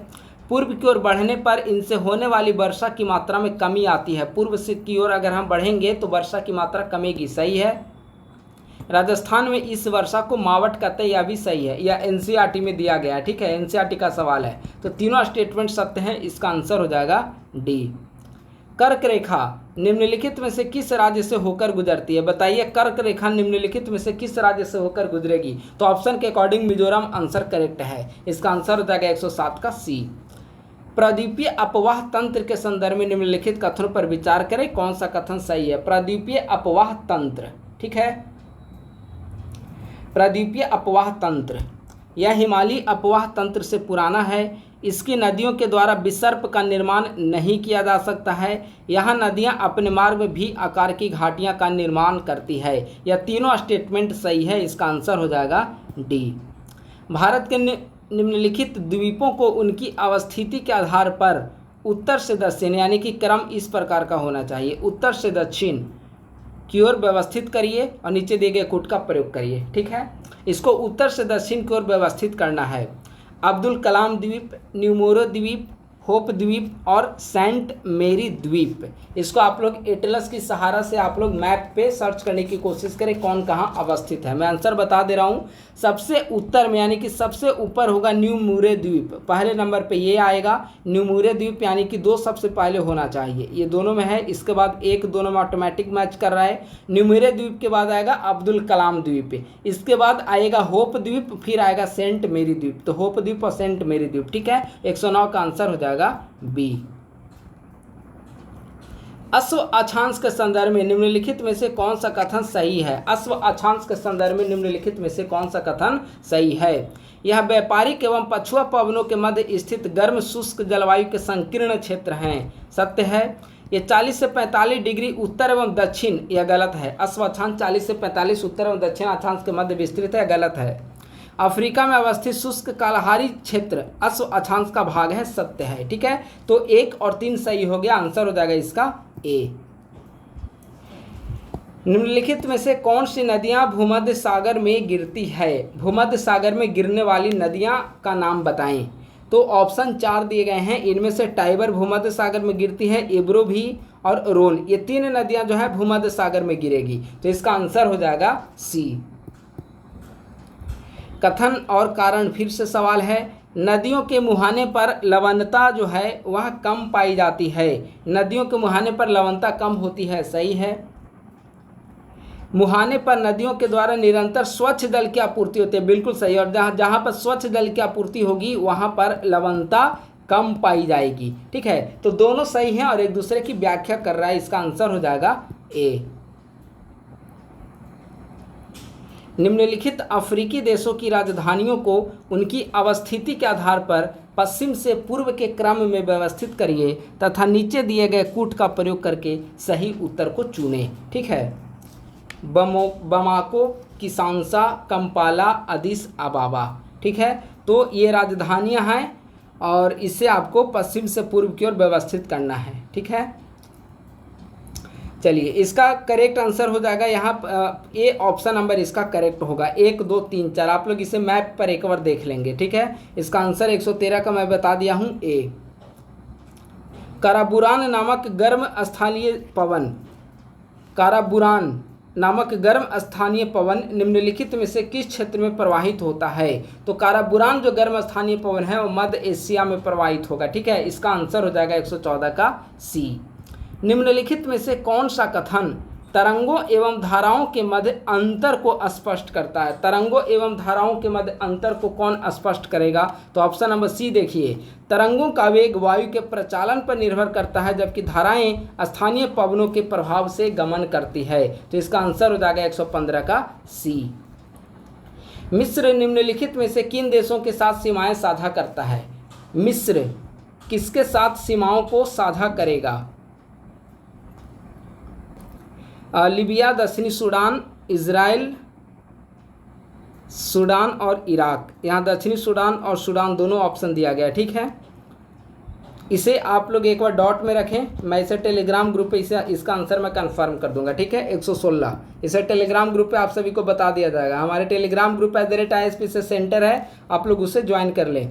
पूर्व की ओर बढ़ने पर इनसे होने वाली वर्षा की मात्रा में कमी आती है। पूर्व से की ओर अगर हम बढ़ेंगे तो वर्षा की मात्रा कमेगी, सही है। राजस्थान में इस वर्षा को मावट कहते हैं, यह भी सही है। यह एनसीईआरटी में दिया गया है। ठीक है, एनसीईआरटी का सवाल है, तो तीनों स्टेटमेंट सत्य हैं। इसका आंसर हो जाएगा डी। कर्क रेखा निम्नलिखित में से किस राज्य से होकर गुजरती है? बताइए, कर्क रेखा निम्नलिखित में से किस राज्य से होकर गुजरेगी? तो ऑप्शन के अकॉर्डिंग मिजोरम आंसर करेक्ट है। इसका आंसर हो जाएगा 107 का सी। प्राद्वीपीय अपवाह तंत्र के संदर्भ में निम्नलिखित कथनों पर विचार करें, कौन सा कथन सही है? प्राद्वीपीय अपवाह तंत्र, ठीक है, प्राद्वीपीय अपवाह तंत्र यह हिमालयी अपवाह तंत्र से पुराना है। इसकी नदियों के द्वारा विसर्प का निर्माण नहीं किया जा सकता है। यहाँ नदियाँ अपने मार्ग में भी आकार की घाटियाँ का निर्माण करती है। यह तीनों स्टेटमेंट सही है। इसका आंसर हो जाएगा डी। भारत के निम्नलिखित द्वीपों को उनकी अवस्थिति के आधार पर उत्तर से दक्षिण यानी कि क्रम इस प्रकार का होना चाहिए। उत्तर से दक्षिण की ओर व्यवस्थित करिए और नीचे दिए गए कूट का प्रयोग करिए। ठीक है, इसको उत्तर से दक्षिण की ओर व्यवस्थित करना है। अब्दुल कलाम द्वीप, न्यूमोरो द्वीप, होप द्वीप और सेंट मेरी द्वीप। इसको आप लोग एटलस की सहारा से आप लोग मैप पे सर्च करने की कोशिश करें कौन कहाँ अवस्थित है। मैं आंसर बता दे रहा हूँ। सबसे उत्तर में यानी कि सबसे ऊपर होगा न्यू मूरे द्वीप, पहले नंबर पे ये आएगा। न्यू मूरे द्वीप यानी कि 2 सबसे पहले होना चाहिए, ये दोनों में है। इसके बाद 1 दोनों में ऑटोमेटिक मैच कर रहा है। न्यू मूरे द्वीप के बाद आएगा अब्दुल कलाम द्वीप, इसके बाद आएगा होप द्वीप, फिर आएगा सेंट मेरी द्वीप। तो होप द्वीप और सेंट मेरी द्वीप, ठीक है। 109 का आंसर हो जाएगा बी। अश्व अक्षांश के संदर्भ में निम्नलिखित में से कौन सा कथन सही है? अश्व अक्षांश के संदर्भ में निम्नलिखित में से कौन सा कथन सही है? यह व्यापारिक एवं पछुआ पवनों के मध्य स्थित गर्म शुष्क जलवायु के संकीर्ण क्षेत्र हैं, सत्य है। ये 40 से 45 डिग्री उत्तर एवं दक्षिण, यह गलत है। अश्व अक्षांश 40 से 45 उत्तर एवं दक्षिण अक्षांश के मध्य विस्तृत है, गलत है। अफ्रीका में अवस्थित शुष्क कालाहारी क्षेत्र अश्व अक्षांश का भाग है, सत्य है। ठीक है, तो 1 और 3 सही हो गया, आंसर हो जाएगा इसका ए। निम्नलिखित में से कौन सी नदियां भूमध्य सागर में गिरती है? भूमध्य सागर में गिरने वाली नदियां का नाम बताएं। तो ऑप्शन 4 दिए गए हैं, इनमें से टाइबर भूमध्य सागर में गिरती है, एब्रो भी और रोन, ये 3 नदियां जो है भूमध्य सागर में गिरेगी, तो इसका आंसर हो जाएगा सी। कथन और कारण फिर से सवाल है। नदियों के मुहाने पर लवणता जो है वह कम पाई जाती है। नदियों के मुहाने पर लवणता कम होती है, सही है। मुहाने पर नदियों के द्वारा निरंतर स्वच्छ जल की आपूर्ति होती है, बिल्कुल सही। और जहाँ पर स्वच्छ जल की आपूर्ति होगी वहाँ पर लवणता कम पाई जाएगी। ठीक है, तो दोनों सही हैं और एक दूसरे की व्याख्या कर रहा है, इसका आंसर हो जाएगा ए। निम्नलिखित अफ्रीकी देशों की राजधानियों को उनकी अवस्थिति के आधार पर पश्चिम से पूर्व के क्रम में व्यवस्थित करिए तथा नीचे दिए गए कूट का प्रयोग करके सही उत्तर को चुनें। ठीक है, बमाको, किसानसा, कंपाला, अदिस अबाबा। ठीक है, तो ये राजधानियां हैं और इसे आपको पश्चिम से पूर्व की ओर व्यवस्थित करना है। ठीक है, चलिए इसका करेक्ट आंसर हो जाएगा यहाँ ए, ऑप्शन नंबर इसका करेक्ट होगा। 1 2 3 4, आप लोग इसे मैप पर एक बार देख लेंगे। ठीक है, इसका आंसर 113 का मैं बता दिया हूँ, ए। काराबुरान नामक गर्म स्थानीय पवन, काराबुरान नामक गर्म स्थानीय पवन निम्नलिखित में से किस क्षेत्र में प्रवाहित होता है? तो काराबुरान जो गर्म स्थानीय पवन है वो मध्य एशिया में प्रवाहित होगा। ठीक है, इसका आंसर हो जाएगा 114 का सी। निम्नलिखित में से कौन सा कथन तरंगों एवं धाराओं के मध्य अंतर को स्पष्ट करता है? तरंगों एवं धाराओं के मध्य अंतर को कौन स्पष्ट करेगा? तो ऑप्शन नंबर सी देखिए, तरंगों का वेग वायु के प्रचालन पर निर्भर करता है जबकि धाराएं स्थानीय पवनों के प्रभाव से गमन करती है, तो इसका आंसर हो जाएगा 115 का सी। मिस्र निम्नलिखित में से किन देशों के साथ सीमाएं साझा करता है? मिस्र किसके साथ सीमाओं को साझा करेगा? लीबिया, दक्षिणी सूडान, इजराइल, सूडान और इराक। यहाँ दक्षिणी सूडान और सूडान दोनों ऑप्शन दिया गया। ठीक है, इसे आप लोग एक बार डॉट में रखें, मैं इसे टेलीग्राम ग्रुप पे इसका आंसर मैं कंफर्म कर दूंगा। ठीक है, 116 इसे टेलीग्राम ग्रुप पे आप सभी को बता दिया जाएगा। हमारे टेलीग्राम ग्रुप @ISP से सेंटर है, आप लोग उसे ज्वाइन कर लें।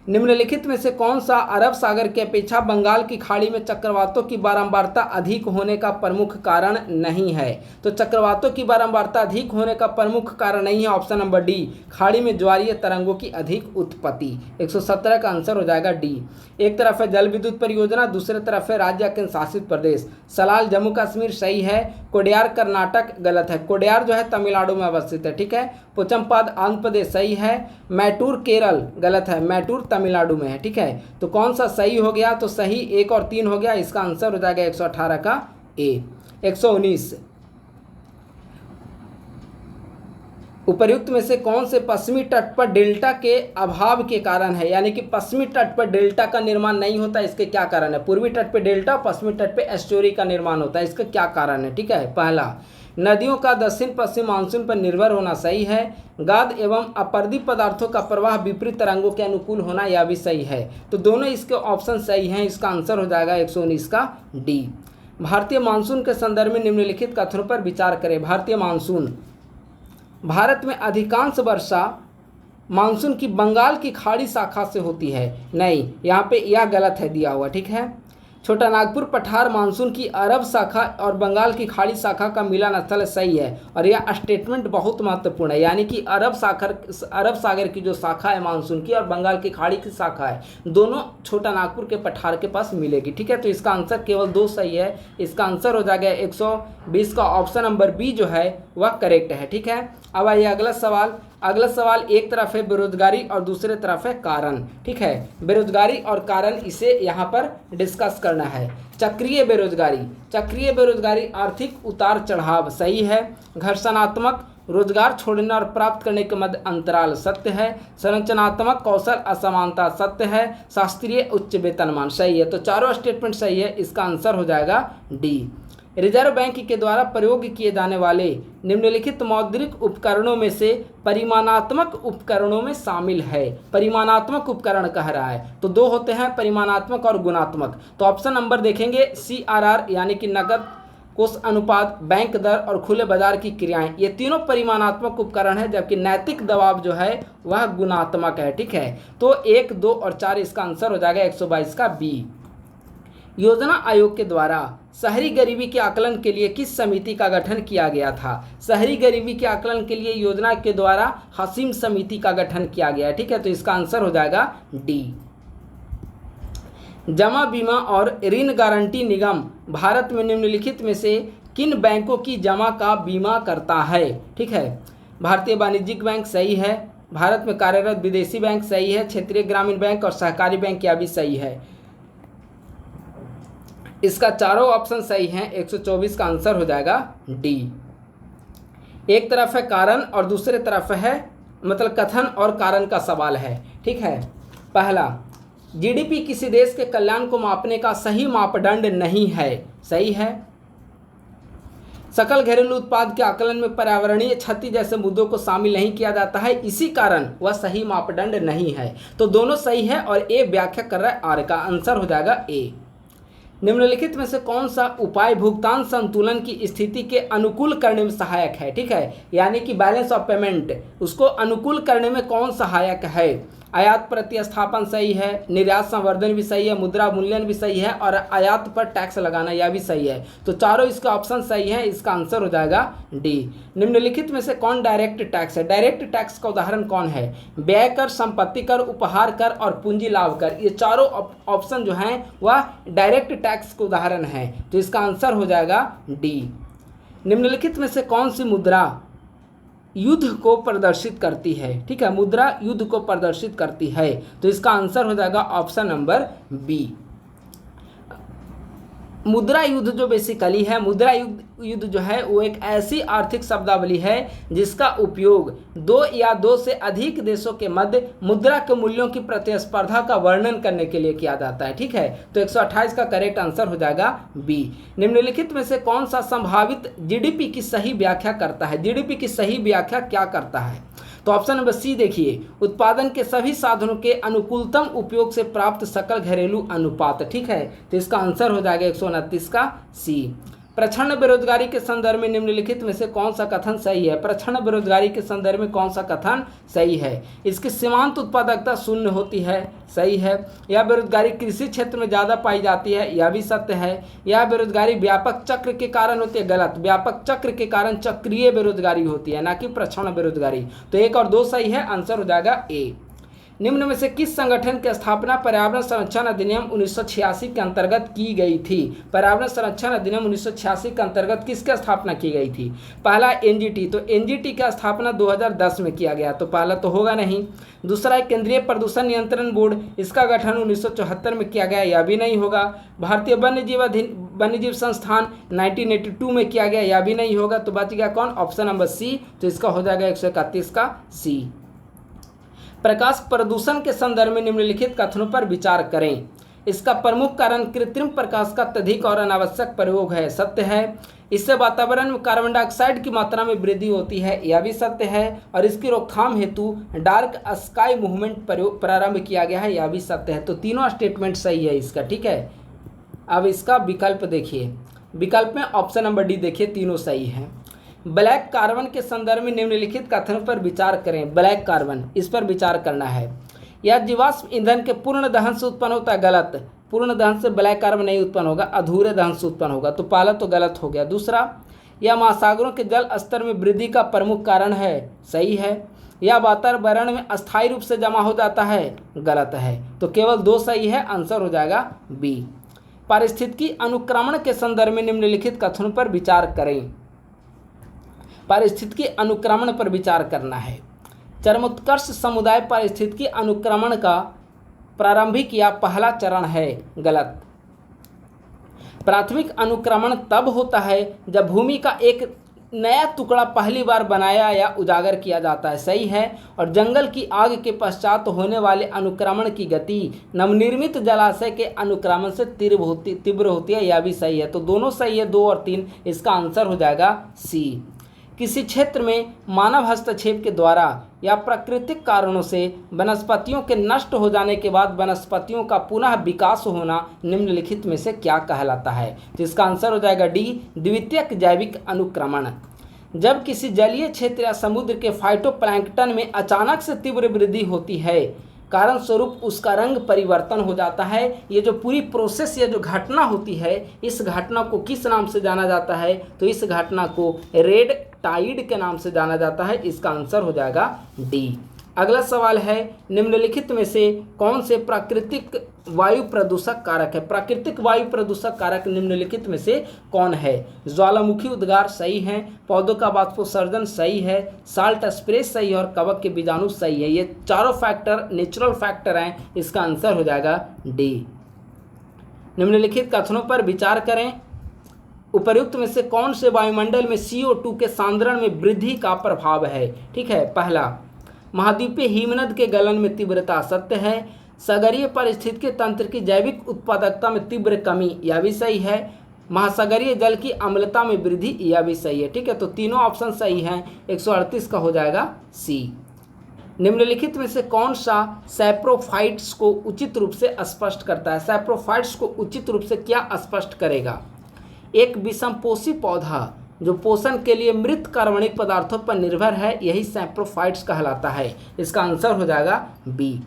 निम्नलिखित में से कौन सा अरब सागर की अपेक्षा बंगाल की खाड़ी में चक्रवातों की बारंबारता अधिक होने का प्रमुख कारण नहीं है? तो चक्रवातों की बारंबारता अधिक होने का प्रमुख कारण नहीं है, ऑप्शन नंबर डी, खाड़ी में ज्वारीय तरंगों की अधिक उत्पत्ति। 117 का आंसर हो जाएगा डी। एक तरफ है जल विद्युत परियोजना, दूसरे तरफ है राज्य केंद्र शासित प्रदेश। सलाल जम्मू कश्मीर सही है, कोडयार कर्नाटक गलत है, कोडयार जो है तमिलनाडु में अवस्थित है। ठीक है, पोचमपाद आंध्र प्रदेश सही है, मैटूर केरल गलत है, मैटूर तमिलनाडु में है। ठीक है, तो कौन सा सही हो गया? तो सही 1 और 3 हो गया, इसका आंसर हो जाएगा 118 का ए। 119 उपर्युक्त में से कौन से पश्चिमी तट पर डेल्टा के अभाव के कारण है? यानी कि पश्चिमी तट पर डेल्टा का निर्माण नहीं होता, इसके क्या कारण है? पूर्वी तट पे डेल्टा, पश्चिमी तट पे एस्टोरी का निर्माण होता है, इसका क्या कारण है? ठीक है, पहला, नदियों का दक्षिण पश्चिम मानसून पर निर्भर होना सही है। गाद एवं अपर्दी पदार्थों का प्रवाह विपरीत तरंगों के अनुकूल होना, यह भी सही है। तो दोनों इसके ऑप्शन सही हैं, इसका आंसर हो जाएगा 119 का डी। भारतीय मानसून के संदर्भ में निम्नलिखित कथनों पर विचार करें। भारतीय मानसून, भारत में अधिकांश वर्षा मानसून की बंगाल की खाड़ी शाखा से होती है। नहीं, यहाँ पे यह गलत है दिया हुआ। ठीक है, छोटा नागपुर पठार मानसून की अरब शाखा और बंगाल की खाड़ी शाखा का मिलन स्थल सही है और यह स्टेटमेंट बहुत महत्वपूर्ण है। यानी कि अरब सागर की जो शाखा है मानसून की और बंगाल की खाड़ी की शाखा है, दोनों छोटा नागपुर के पठार के पास मिलेगी। ठीक है, तो इसका आंसर केवल 2 सही है, इसका आंसर हो जाएगा 120 का ऑप्शन नंबर बी जो है वह करेक्ट है। ठीक है, अब आइए अगला सवाल। अगला सवाल, एक तरफ है बेरोजगारी और दूसरे तरफ है कारण। ठीक है, बेरोजगारी और कारण इसे यहाँ पर डिस्कस करना है। चक्रीय बेरोजगारी, चक्रीय बेरोजगारी आर्थिक उतार चढ़ाव सही है। घर्षणात्मक, रोजगार छोड़ने और प्राप्त करने के मध्य अंतराल सत्य है। संरचनात्मक कौशल असमानता सत्य है। शास्त्रीय उच्च वेतनमान सही है। तो चारों स्टेटमेंट सही है, इसका आंसर हो जाएगा डी। रिजर्व बैंक के द्वारा प्रयोग किए जाने वाले निम्नलिखित मौद्रिक उपकरणों में से परिमाणात्मक उपकरणों में शामिल है। परिमाणात्मक उपकरण कह रहा है तो दो होते हैं, परिमाणात्मक और गुणात्मक। तो ऑप्शन नंबर देखेंगे CRR यानी कि नकद कोष अनुपात, बैंक दर और खुले बाजार की क्रियाएं, ये तीनों परिमाणात्मक उपकरण है, जबकि नैतिक दबाव जो है वह गुणात्मक है। ठीक है, तो 1, 2 और 4 इसका आंसर हो जाएगा 122 का बी। योजना आयोग के द्वारा शहरी गरीबी के आकलन के लिए किस समिति का गठन किया गया था? शहरी गरीबी के आकलन के लिए योजना के द्वारा हसीम समिति का गठन किया गया है। ठीक है, तो इसका आंसर हो जाएगा डी। जमा बीमा और ऋण गारंटी निगम भारत में निम्नलिखित में से किन बैंकों की जमा का बीमा करता है? ठीक है, भारतीय वाणिज्यिक बैंक सही है, भारत में कार्यरत विदेशी बैंक सही है, क्षेत्रीय ग्रामीण बैंक और सहकारी बैंक यह भी सही है। इसका चारों ऑप्शन सही हैं, 124 का आंसर हो जाएगा डी। एक तरफ है कारण और दूसरे तरफ है मतलब कथन और कारण का सवाल है। ठीक है, पहला, जीडीपी किसी देश के कल्याण को मापने का सही मापदंड नहीं है। सही है। सकल घरेलू उत्पाद के आकलन में पर्यावरणीय क्षति जैसे मुद्दों को शामिल नहीं किया जाता है, इसी कारण वह सही मापदंड नहीं है। तो दोनों सही है और ए व्याख्या कर रहा है आर का आंसर हो जाएगा ए। निम्नलिखित में से कौन सा उपाय भुगतान संतुलन की स्थिति के अनुकूल करने में सहायक है? ठीक है, यानी कि बैलेंस ऑफ पेमेंट उसको अनुकूल करने में कौन सहायक है? आयात प्रतिस्थापन सही है, निर्यात संवर्धन भी सही है, मुद्रा मूल्यन भी सही है और आयात पर टैक्स लगाना यह भी सही है। तो चारों इसका ऑप्शन सही है, इसका आंसर हो जाएगा डी। निम्नलिखित में से कौन डायरेक्ट टैक्स है? डायरेक्ट टैक्स का उदाहरण कौन है? व्यय कर, संपत्ति कर, उपहार कर और पूंजी लाभ कर, ये चारों ऑप्शन जो हैं वह डायरेक्ट टैक्स के उदाहरण है। तो इसका आंसर हो जाएगा डी। निम्नलिखित में से कौन सी मुद्रा युद्ध को प्रदर्शित करती है? ठीक है, मुद्रा युद्ध को प्रदर्शित करती है। तो इसका आंसर हो जाएगा ऑप्शन नंबर बी। मुद्रा युद्ध जो बेसिकली है, मुद्रा युद्ध जो है वो एक ऐसी आर्थिक शब्दावली है जिसका उपयोग दो या दो से अधिक देशों के मध्य मुद्रा के मूल्यों की प्रतिस्पर्धा का वर्णन करने के लिए किया जाता है। ठीक है, तो 128 का करेक्ट आंसर हो जाएगा बी। निम्नलिखित में से कौन सा संभावित जीडीपी की सही व्याख्या करता है? जीडीपी की सही व्याख्या क्या करता है? तो ऑप्शन नंबर सी देखिए, उत्पादन के सभी साधनों के अनुकूलतम उपयोग से प्राप्त सकल घरेलू अनुपात। ठीक है, तो इसका आंसर हो जाएगा 129 का सी। प्रच्छन्न बेरोजगारी के संदर्भ में निम्नलिखित में से कौन सा कथन सही है? प्रच्छन्न बेरोजगारी के संदर्भ में कौन सा कथन सही है? इसकी सीमांत उत्पादकता शून्य होती है, सही है। यह बेरोजगारी कृषि क्षेत्र में ज़्यादा पाई जाती है, यह भी सत्य है। यह बेरोजगारी व्यापक चक्र के कारण होती है, गलत। व्यापक चक्र के कारण चक्रीय बेरोजगारी होती है, ना कि प्रच्छन्न बेरोजगारी। तो 1 और 2 सही है, आंसर हो जाएगा ए। निम्न में से किस संगठन की स्थापना पर्यावरण संरक्षण अधिनियम 1986 के अंतर्गत की गई थी? पर्यावरण संरक्षण अधिनियम 1986 के अंतर्गत किसकी स्थापना की गई थी? पहला एनजीटी, तो एनजीटी की स्थापना 2010 में किया गया, तो पहला तो होगा नहीं। दूसरा केंद्रीय प्रदूषण नियंत्रण बोर्ड, इसका गठन 1974 में किया गया, यह भी नहीं होगा। भारतीय वन्यजीव संस्थान 1982 में किया गया, यह भी नहीं होगा। तो बच गया कौन? Option number C. तो इसका हो जाएगा 131 का सी। प्रकाश प्रदूषण के संदर्भ में निम्नलिखित कथनों पर विचार करें। इसका प्रमुख कारण कृत्रिम प्रकाश का अत्यधिक और अनावश्यक प्रयोग है, सत्य है। इससे वातावरण में कार्बन डाइऑक्साइड की मात्रा में वृद्धि होती है, यह भी सत्य है। और इसकी रोकथाम हेतु डार्क स्काई मूवमेंट प्रारंभ किया गया है, यह भी सत्य है। तो तीनों स्टेटमेंट सही है इसका। ठीक है, अब इसका विकल्प देखिए, विकल्प में ऑप्शन नंबर डी देखिए, तीनों सही है। ब्लैक कार्बन के संदर्भ में निम्नलिखित कथन पर विचार करें। ब्लैक कार्बन, इस पर विचार करना है। यह जीवाश्म ईंधन के पूर्ण दहन से उत्पन्न होता है, गलत। पूर्ण दहन से ब्लैक कार्बन नहीं उत्पन्न होगा, अधूरे दहन से उत्पन्न होगा, तो पहला तो गलत हो गया। दूसरा, यह महासागरों के जल स्तर में वृद्धि का प्रमुख कारण है, सही है। यह वातावरण में अस्थायी रूप से जमा हो जाता है, गलत है। तो केवल 2 सही है, आंसर हो जाएगा बी। पारिस्थितिकी अनुक्रमण के संदर्भ में निम्नलिखित कथनों पर विचार करें। पारिस्थितिकी अनुक्रमण पर विचार करना है। चरमोत्कर्ष समुदाय पारिस्थितिकी अनुक्रमण का प्रारंभिक या पहला चरण है, गलत। प्राथमिक अनुक्रमण तब होता है जब भूमि का एक नया टुकड़ा पहली बार बनाया या उजागर किया जाता है, सही है। और जंगल की आग के पश्चात होने वाले अनुक्रमण की गति नवनिर्मित जलाशय के अनुक्रमण से तीव्र होती है, यह भी सही है। तो दोनों सही है, 2 और 3, इसका आंसर हो जाएगा सी। किसी क्षेत्र में मानव हस्तक्षेप के द्वारा या प्राकृतिक कारणों से वनस्पतियों के नष्ट हो जाने के बाद वनस्पतियों का पुनः विकास होना निम्नलिखित में से क्या कहलाता है? तो इसका आंसर हो जाएगा डी, द्वितीयक जैविक अनुक्रमण। जब किसी जलीय क्षेत्र या समुद्र के फाइटोप्लैंक्टन में अचानक से तीव्र वृद्धि होती है, कारण स्वरूप उसका रंग परिवर्तन हो जाता है। ये जो पूरी प्रोसेस या जो घटना होती है, इस घटना को किस नाम से जाना जाता है? तो इस घटना को रेड टाइड के नाम से जाना जाता है। इसका आंसर हो जाएगा डी। अगला सवाल है, निम्नलिखित में से कौन से प्राकृतिक वायु प्रदूषक कारक है? प्राकृतिक वायु प्रदूषक कारक निम्नलिखित में से कौन है? ज्वालामुखी उद्गार सही है, पौधों का वाष्पोत्सर्जन सही है, साल्ट स्प्रे सही है और कवक के बीजाणु सही है। ये चारों फैक्टर नेचुरल फैक्टर हैं, इसका आंसर हो जाएगा डी। निम्नलिखित कथनों पर विचार करें। उपर्युक्त में से कौन से वायुमंडल में CO2 के सांद्रण में वृद्धि का प्रभाव है? ठीक है, पहला, महाद्वीपीय हिमनद के गलन में तीव्रता सत्य है। सागरीय पारिस्थितिकी तंत्र की जैविक उत्पादकता में तीव्र कमी, यह भी सही है। महासागरीय जल की अम्लता में वृद्धि, यह भी सही है। ठीक है, तो तीनों ऑप्शन सही हैं। 138 का हो जाएगा सी। निम्नलिखित में से कौन सा सैप्रोफाइट्स को उचित रूप से स्पष्ट करता है? सैप्रोफाइट्स को उचित रूप से क्या स्पष्ट करेगा? एक विषमपोषी पौधा जो पोषण के लिए मृत कार्बनिक पदार्थों पर निर्भर है, यही सैप्रोफाइट्स कहलाता है। इसका आंसर हो जाएगा बी।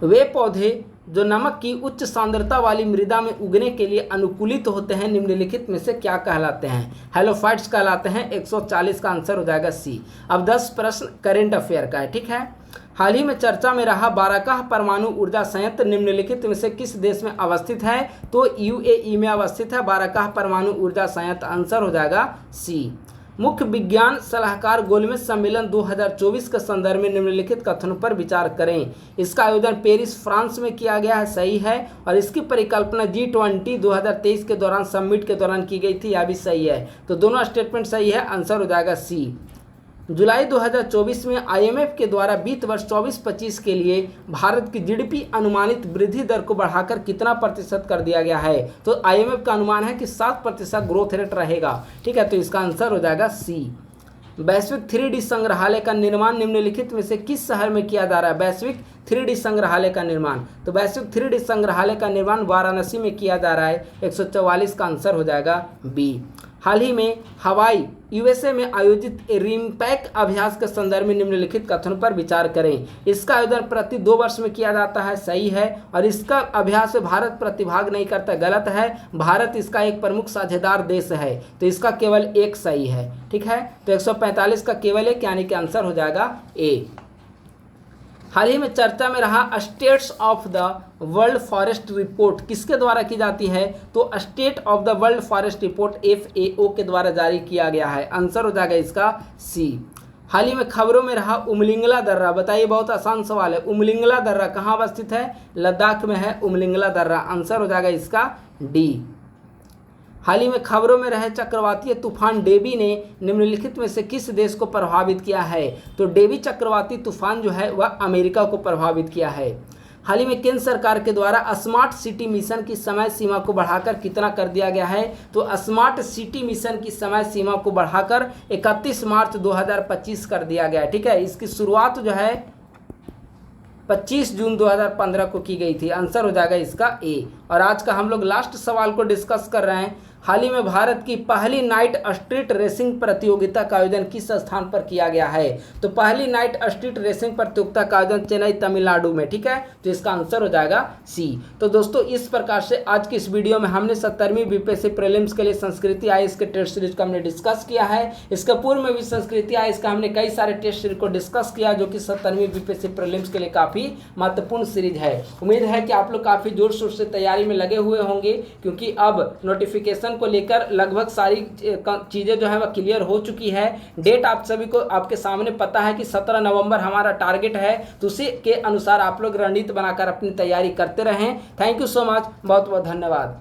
वे पौधे जो नमक की उच्च सांद्रता वाली मृदा में उगने के लिए अनुकूलित होते हैं, निम्नलिखित में से क्या कहलाते हैं? हेलोफाइट्स कहलाते हैं। 140 का आंसर हो जाएगा सी। अब 10 प्रश्न करेंट अफेयर का है। ठीक है, हाल ही में चर्चा में रहा बाराकाह परमाणु ऊर्जा संयंत्र निम्नलिखित में से किस देश में अवस्थित है? तो UAE में अवस्थित है बाराकाह परमाणु ऊर्जा संयंत्र। आंसर हो जाएगा सी। मुख्य विज्ञान सलाहकार गोलमेज सम्मेलन 2024 के संदर्भ में निम्नलिखित कथनों पर विचार करें। इसका आयोजन पेरिस फ्रांस में किया गया है, सही है। और इसकी परिकल्पना G20 2023 के दौरान समिट के दौरान की गई थी, यह भी सही है। तो दोनों स्टेटमेंट सही है, आंसर हो जाएगा सी। जुलाई 2024 में IMF के द्वारा वित्त वर्ष 24-25 के लिए भारत की GDP अनुमानित वृद्धि दर को बढ़ाकर कितना प्रतिशत कर दिया गया है? तो IMF का अनुमान है कि 7% ग्रोथ रेट रहेगा। ठीक है, तो इसका आंसर हो जाएगा सी। वैश्विक 3D संग्रहालय का निर्माण निम्नलिखित में से किस शहर में किया जा रहा है? वैश्विक 3D संग्रहालय का निर्माण, तो वैश्विक 3D संग्रहालय का निर्माण वाराणसी में किया जा रहा है। 144 का आंसर हो जाएगा बी। हाल ही में हवाई USA में आयोजित रिमपैक अभ्यास के संदर्भ में निम्नलिखित कथनों पर विचार करें। इसका आयोजन प्रति 2 वर्ष में किया जाता है, सही है। और इसका अभ्यास में भारत प्रतिभाग नहीं करता, गलत है। भारत इसका एक प्रमुख साझेदार देश है, तो इसका केवल एक सही है। ठीक है, तो 145 का केवल एक, यानी कि आंसर हो जाएगा ए। हाल ही में चर्चा में रहा states of the world forest report किसके द्वारा की जाती है? तो state of the world forest report FAO के द्वारा जारी किया गया है। आंसर हो जाएगा इसका सी। हाल ही में खबरों में रहा उमलिंगला दर्रा, बताइए, बहुत आसान सवाल है। उमलिंगला दर्रा कहाँ अवस्थित है? लद्दाख में है उमलिंगला दर्रा। आंसर हो जाएगा इसका डी। हाल ही में खबरों में रहे चक्रवातीय तूफान डेबी ने निम्नलिखित में से किस देश को प्रभावित किया है? तो डेबी चक्रवाती तूफान जो है वह अमेरिका को प्रभावित किया है। हाल ही में केंद्र सरकार के द्वारा स्मार्ट सिटी मिशन की समय सीमा को बढ़ाकर कितना कर दिया गया है? तो स्मार्ट सिटी मिशन की समय सीमा को बढ़ाकर 31 मार्च 2025 कर दिया गया है। ठीक है, इसकी शुरुआत जो है 25 जून 2015 को की गई थी। आंसर हो जाएगा इसका ए। और आज का हम लोग लास्ट सवाल को डिस्कस कर रहे हैं। हाल ही में भारत की पहली नाइट स्ट्रीट रेसिंग प्रतियोगिता का आयोजन किस स्थान पर किया गया है? तो पहली नाइट स्ट्रीट रेसिंग प्रतियोगिता का आयोजन चेन्नई तमिलनाडु में। ठीक है, तो इसका आंसर हो जाएगा सी। तो दोस्तों, इस प्रकार से आज की इस वीडियो में हमने 17वीं BPSC प्रीलिम्स के लिए संस्कृति IAS के टेस्ट सीरीज को हमने डिस्कस किया है। इसके पूर्व में भी संस्कृति IAS का हमने कई सारे टेस्ट सीरीज को डिस्कस किया, जो कि 17वीं BPSC प्रीलिम्स के लिए काफ़ी महत्वपूर्ण सीरीज है। उम्मीद है कि आप लोग काफ़ी जोर शोर से तैयारी में लगे हुए होंगे, क्योंकि अब नोटिफिकेशन को लेकर लगभग सारी चीज़ें जो है वह क्लियर हो चुकी है। डेट आप सभी को आपके सामने पता है कि 17 नवंबर हमारा टारगेट है, तो उसी के अनुसार आप लोग रणनीति बनाकर अपनी तैयारी करते रहें। थैंक यू सो मच, बहुत बहुत धन्यवाद।